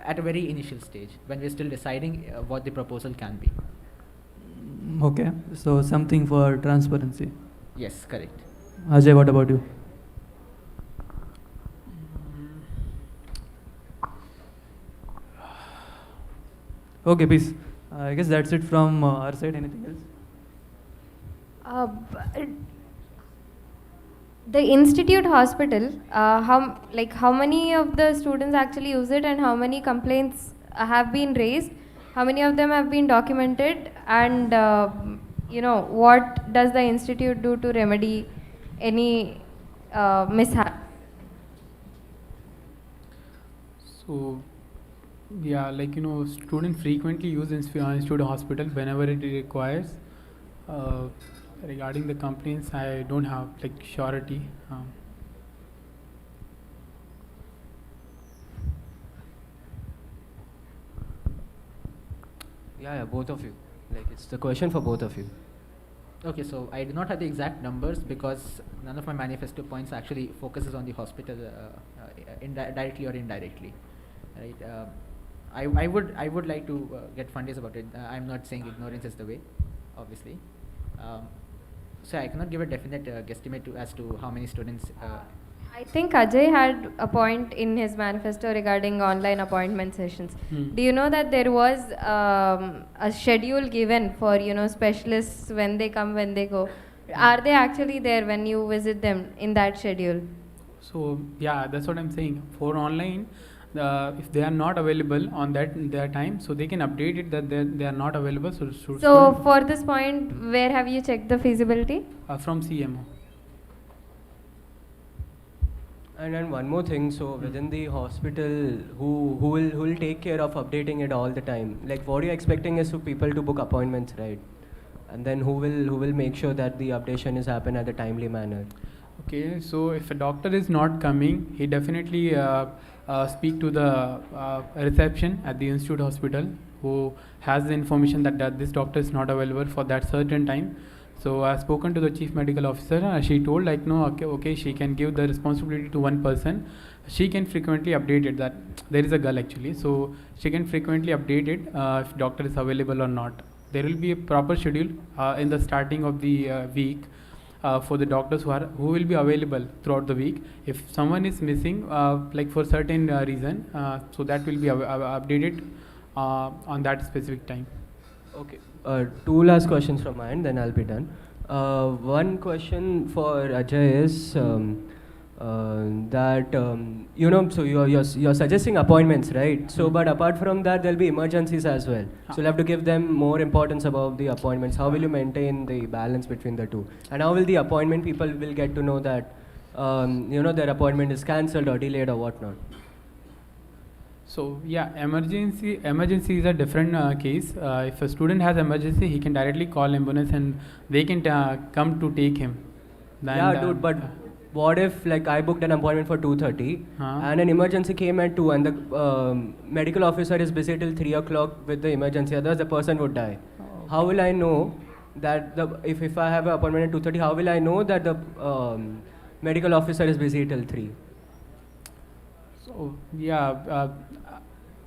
At a very initial stage, when we're still deciding what the proposal can be. Okay, so something for transparency. Yes, correct. Ajay, what about you? Okay, peace. I guess that's it from our side. Anything else? The institute hospital, how many of the students actually use it, and how many complaints have been raised? How many of them have been documented? And what does the institute do to remedy any mishap? So, yeah, students frequently use institute hospital whenever it requires. Regarding the complaints, I don't have surety. Yeah, both of you. It's the question for both of you. Okay, so I do not have the exact numbers because none of my manifesto points actually focuses on the hospital directly or indirectly, right? I would like to get funders about it. I'm not saying ignorance is the way, obviously. So I cannot give a definite guesstimate as to how many students. I think Ajay had a point in his manifesto regarding online appointment sessions. Do you know that there was a schedule given for specialists when they come, when they go? Are they actually there when you visit them in that schedule? So yeah, that's what I'm saying. For online, if they are not available on their time, so they can update it that they are not available. So for this point, where have you checked the feasibility? From CMO. And then one more thing, so within the hospital, who will take care of updating it all the time? What you're expecting is for people to book appointments, right? And then who will make sure that the updation is happen at a timely manner? Okay, so if a doctor is not coming, he definitely speak to the reception at the institute hospital who has the information that this doctor is not available for that certain time. So I've spoken to the chief medical officer. She told like no, okay, she can give the responsibility to one person. She can frequently update it. That there is a girl actually, so she can frequently update it if doctor is available or not. There will be a proper schedule in the starting of the week for the doctors who will be available throughout the week. If someone is missing, like for certain reason, so that will be updated on that specific time. Okay. Two last questions from my end, then I'll be done. One question for Ajay is so you're suggesting appointments, right? So, but apart from that, there'll be emergencies as well. So you'll have to give them more importance about the appointments. How will you maintain the balance between the two? And how will the appointment people will get to know that their appointment is cancelled or delayed or whatnot? So yeah, emergency is a different case. If a student has emergency, he can directly call ambulance and they can come to take him. Dude, but what if like I booked an appointment for 2:30 and an emergency came at 2 and the medical officer is busy till 3 o'clock with the emergency, otherwise the person would die. How will I know that if I have an appointment at 2:30, how will I know that the medical officer is busy till 3? So yeah,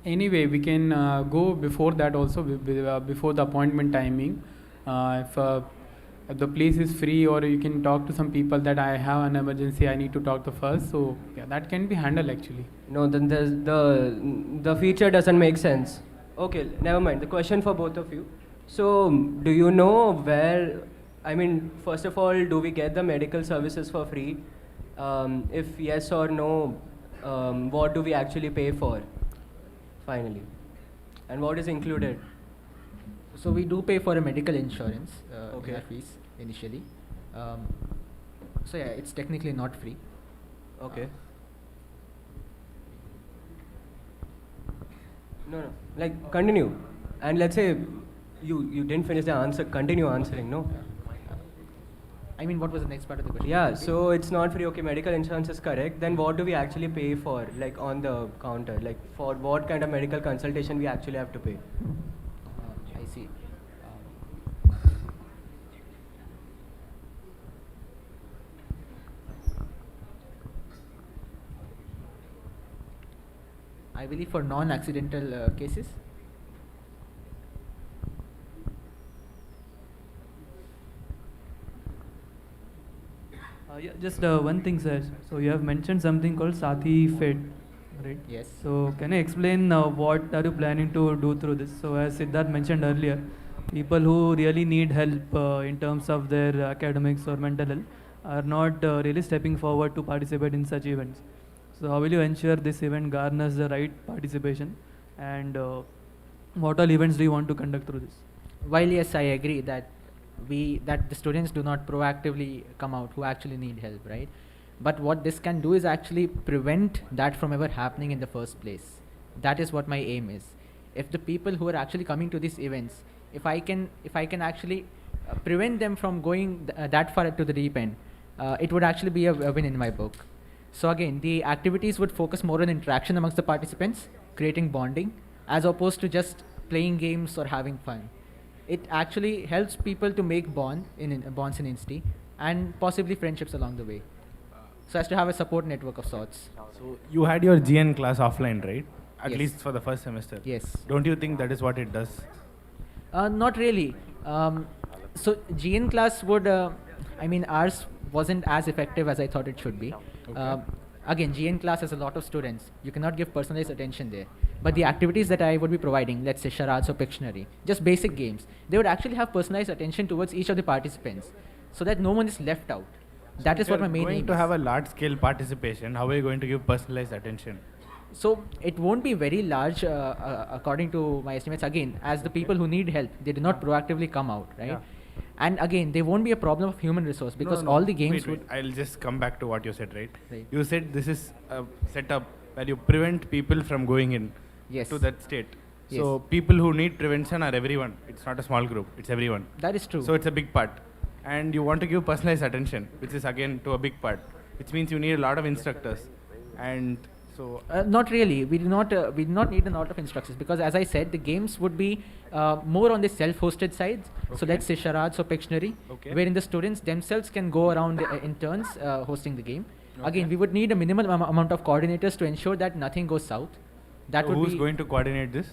anyway, we can go before that also, before the appointment timing. If the place is free, or you can talk to some people that I have an emergency, I need to talk to first. So yeah, that can be handled actually. No, then the feature doesn't make sense. Okay, never mind. The question for both of you. So, do you know where? I mean, first of all, do we get the medical services for free? If yes or no, what do we actually pay for? Finally, and what is included? So we do pay for a medical insurance in our fees initially. So yeah, it's technically not free. Okay. No, like continue. And let's say you didn't finish the answer. Continue answering. No. I mean, what was the next part of the question? Yeah, so it's not free. Okay, medical insurance is correct. Then what do we actually pay for, like on the counter? Like for what kind of medical consultation we actually have to pay? I see. I believe for non-accidental cases. Yeah, just one thing, sir. So you have mentioned something called Sathi Fed, right? Yes. So can you explain what are you planning to do through this? So as Siddharth mentioned earlier, people who really need help in terms of their academics or mental health are not really stepping forward to participate in such events. So how will you ensure this event garners the right participation, and what all events do you want to conduct through this? While yes, I agree that the students do not proactively come out who actually need help, right? But what this can do is actually prevent that from ever happening in the first place. That is what my aim is. If the people who are actually coming to these events, if I can actually prevent them from going that far to the deep end, it would actually be a win in my book. So again, the activities would focus more on interaction amongst the participants, creating bonding, as opposed to just playing games or having fun. It actually helps people to make bonds in Insti and possibly friendships along the way. So as to have a support network of sorts. So you had your GN class offline, right? At Yes. least for the first semester. Yes. Don't you think that is what it does? Not really. So GN class would, ours wasn't as effective as I thought it should be. Okay. Again, GN class has a lot of students. You cannot give personalized attention there. But the activities that I would be providing, let's say charades or Pictionary, just basic games, they would actually have personalized attention towards each of the participants so that no one is left out. That is what my main aim is. Going to have a large scale participation, how are you going to give personalized attention? So it won't be very large according to my estimates. Again, as the people who need help, they do not proactively come out, right? Yeah. And again, there won't be a problem of human resource because No. all the games Wait, would... I'll just come back to what you said, right? Right. You said this is a setup where you prevent people from going in Yes. to that state. Yes. So people who need prevention are everyone. It's not a small group, it's everyone. That is true. So it's a big part. And you want to give personalized attention, which is again to a big part, which means you need a lot of instructors. And So not really. We do not need a lot of instructions because, as I said, the games would be more on the self-hosted sides. So let's say charades or Pictionary, wherein the students themselves can go around in turns hosting the game. Again, we would need a minimal amount of coordinators to ensure that nothing goes south. That would who's be going to coordinate this?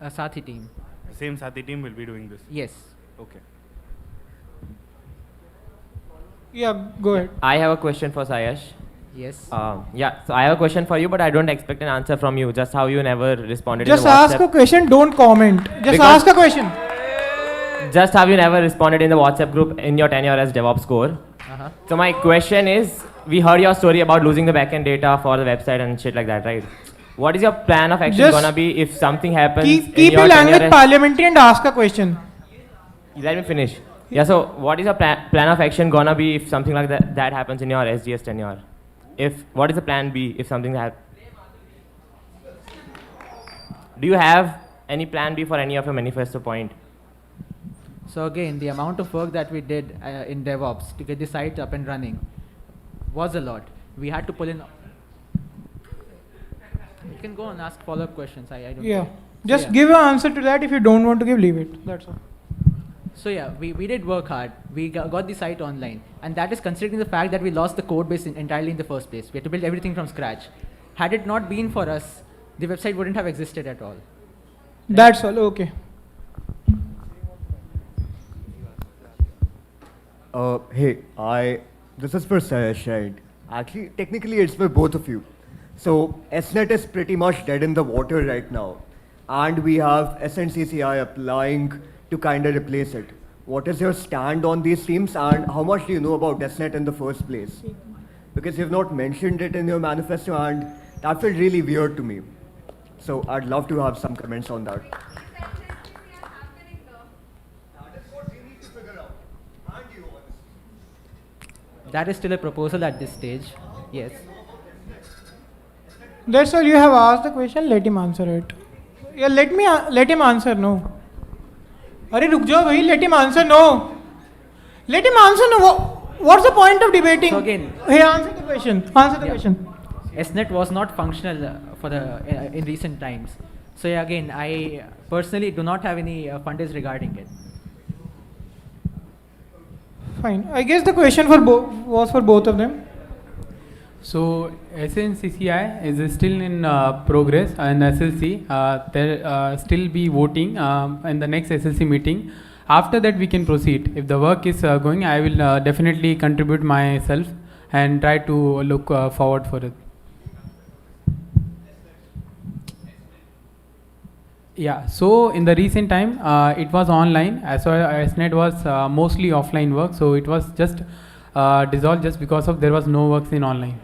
a Sathi team. The same Sati team will be doing this. Yes. Okay. Yeah, go ahead. I have a question for Sayash. Yes. Yeah, so I have a question for you, but I don't expect an answer from you. Just how you never responded. Just in the ask a question, don't comment. Just Because ask a question. Just how you never responded in the WhatsApp group in your tenure as DevOps core. So my question is, we heard your story about losing the backend data for the website and shit like that, right? What is your plan of action Just gonna be if something happens? Keep in your your language tenure as- parliamentary and ask a question. Let me finish. Yeah, so what is your plan of action gonna be if something like that happens in your SGS tenure? What is the plan B if something happens? Do you have any plan B for any of your manifesto point? So again, the amount of work that we did in DevOps to get the site up and running was a lot. We had to pull in. You can go and ask follow-up questions. I don't. Yeah. care. Just yeah. give an answer to that. If you don't want to give, leave it. That's all. So yeah, we did work hard. We got the site online, and that is considering the fact that we lost the code base entirely in the first place. We had to build everything from scratch. Had it not been for us, the website wouldn't have existed at all. That's all. Okay. Hey, this is for Sayash, right? Actually, technically, it's for both of you. So, SNET is pretty much dead in the water right now. And we have SNCCI applying to kind of replace it. What is your stand on these teams and how much do you know about SNET in the first place? Because you've not mentioned it in your manifesto and that felt really weird to me. So, I'd love to have some comments on that. That is still a proposal at this stage. Yes. That's all. You have asked the question. Let him answer it. Yeah, let him answer. No. अरे रुक जाओ भाई. Let him answer. No. Let him answer. No. What's the point of debating? So again, hey, answer the question. Answer the question. SNET was not functional for the in recent times. So yeah, again, I personally do not have any funders regarding it. Fine. I guess the question was for both of them. So SNCCI is still in progress, and SLC there still be voting in the next SLC meeting. After that we can proceed. If the work is going, I will definitely contribute myself and try to look forward for it. Yeah, so in the recent time it was online, as well as SNET was mostly offline work, so it was just dissolved just because of there was no works in online.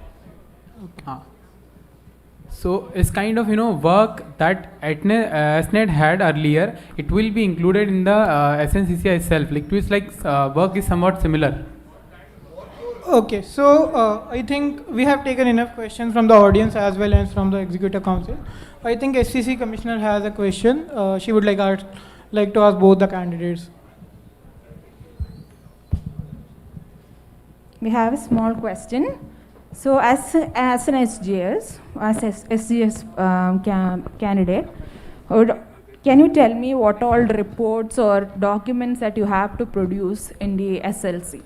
So it's kind of work that SNET had earlier, it will be included in the SNCCI itself. Like it is like work is somewhat similar. Okay, so I think we have taken enough questions from the audience as well as from the Executive Council. I think SCC Commissioner has a question. She would like to ask both the candidates. We have a small question. So, as an SGS, candidate, can you tell me what all reports or documents that you have to produce in the SLC?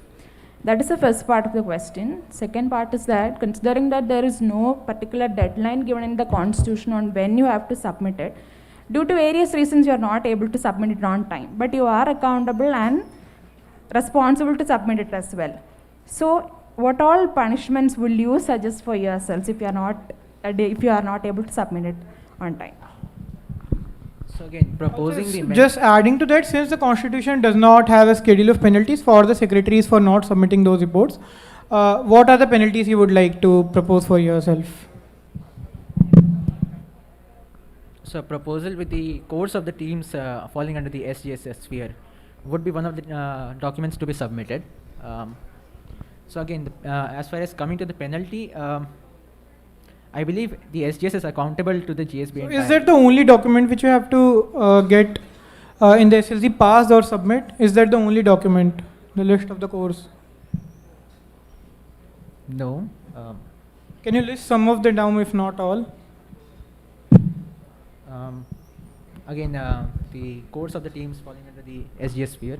That is the first part of the question. Second part is that, considering that there is no particular deadline given in the constitution on when you have to submit it, due to various reasons you are not able to submit it on time, but you are accountable and responsible to submit it as well. So, what all punishments will you suggest for yourselves if you are not able to submit it on time? So again, proposing the Just adding to that, since the constitution does not have a schedule of penalties for the secretaries for not submitting those reports, what are the penalties you would like to propose for yourself? So a proposal with the course of the teams falling under the SGS sphere would be one of the documents to be submitted. So again, as far as coming to the penalty, I believe the SGS is accountable to the GSB. So is that the only document which you have to get in the SLC, pass or submit? Is that the only document, the list of the course? No. Can you list some of them down, if not all? Again, the course of the teams falling under the SGS sphere.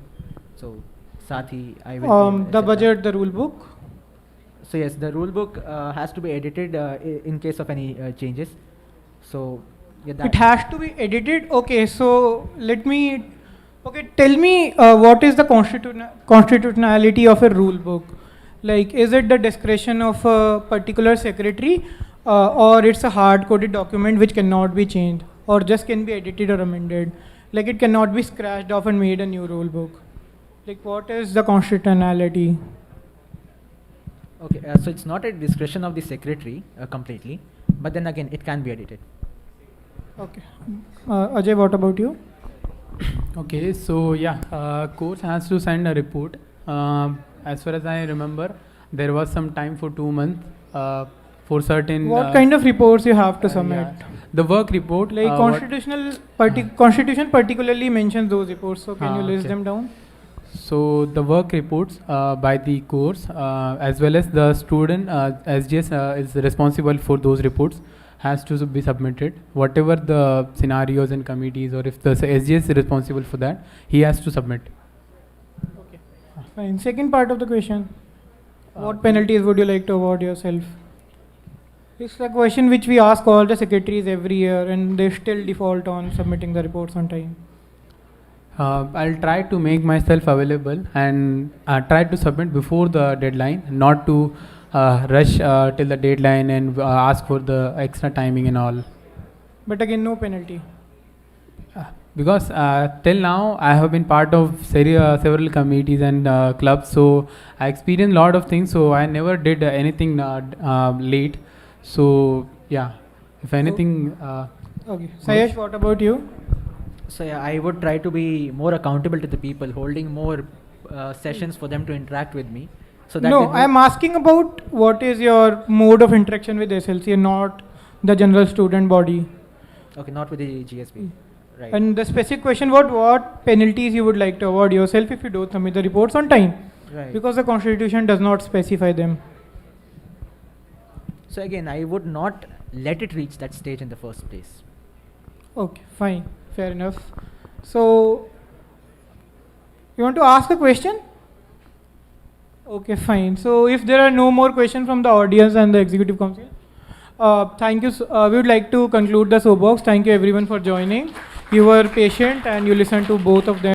So, Sathi, I will. The budget, the rule book. So yes, the rule book has to be edited in case of any changes. So yeah, that It has to be edited. Okay, so let me. Okay, tell me what is the constitutionality of a rule book? Like, is it the discretion of a particular secretary, or it's a hard-coded document which cannot be changed, or just can be edited or amended? Like, it cannot be scratched off and made a new rule book. Like, what is the constitutionality? Okay, so it's not a discretion of the secretary completely, but then again, it can be edited. Okay. Ajay, what about you? Okay, so yeah, course has to send a report. As far as I remember, there was some time for 2 months for certain. What kind of reports you have to submit? Yeah. The work report. Like Constitution particularly mentions those reports. So can you list them down? So the work reports by the course as well as the student SGS is responsible for those reports has to be submitted. Whatever the scenarios and committees, or if the SGS is responsible for that, he has to submit. Okay. Fine. Second part of the question. What penalties would you like to award yourself? It's a question which we ask all the secretaries every year, and they still default on submitting the reports on time. I'll try to make myself available and try to submit before the deadline, not to rush till the deadline and ask for the extra timing and all. But again, no penalty. Because till now I have been part of several committees and clubs, so I experienced a lot of things, so I never did anything late. So yeah, if anything. Okay. Sayash, what about you? So yeah, I would try to be more accountable to the people, holding more sessions for them to interact with me. So that no, I am asking about what is your mode of interaction with SLC and not the general student body. Okay, not with the GSP. Right. And the specific question, what penalties you would like to award yourself if you don't submit the reports on time? Right. Because the Constitution does not specify them. So again, I would not let it reach that stage in the first place. Okay, fine. Fair enough. So, you want to ask a question? Okay, fine. So, if there are no more questions from the audience and the Executive Council, thank you. We would like to conclude the Soapbox. Thank you everyone for joining. You were patient and you listened to both of them.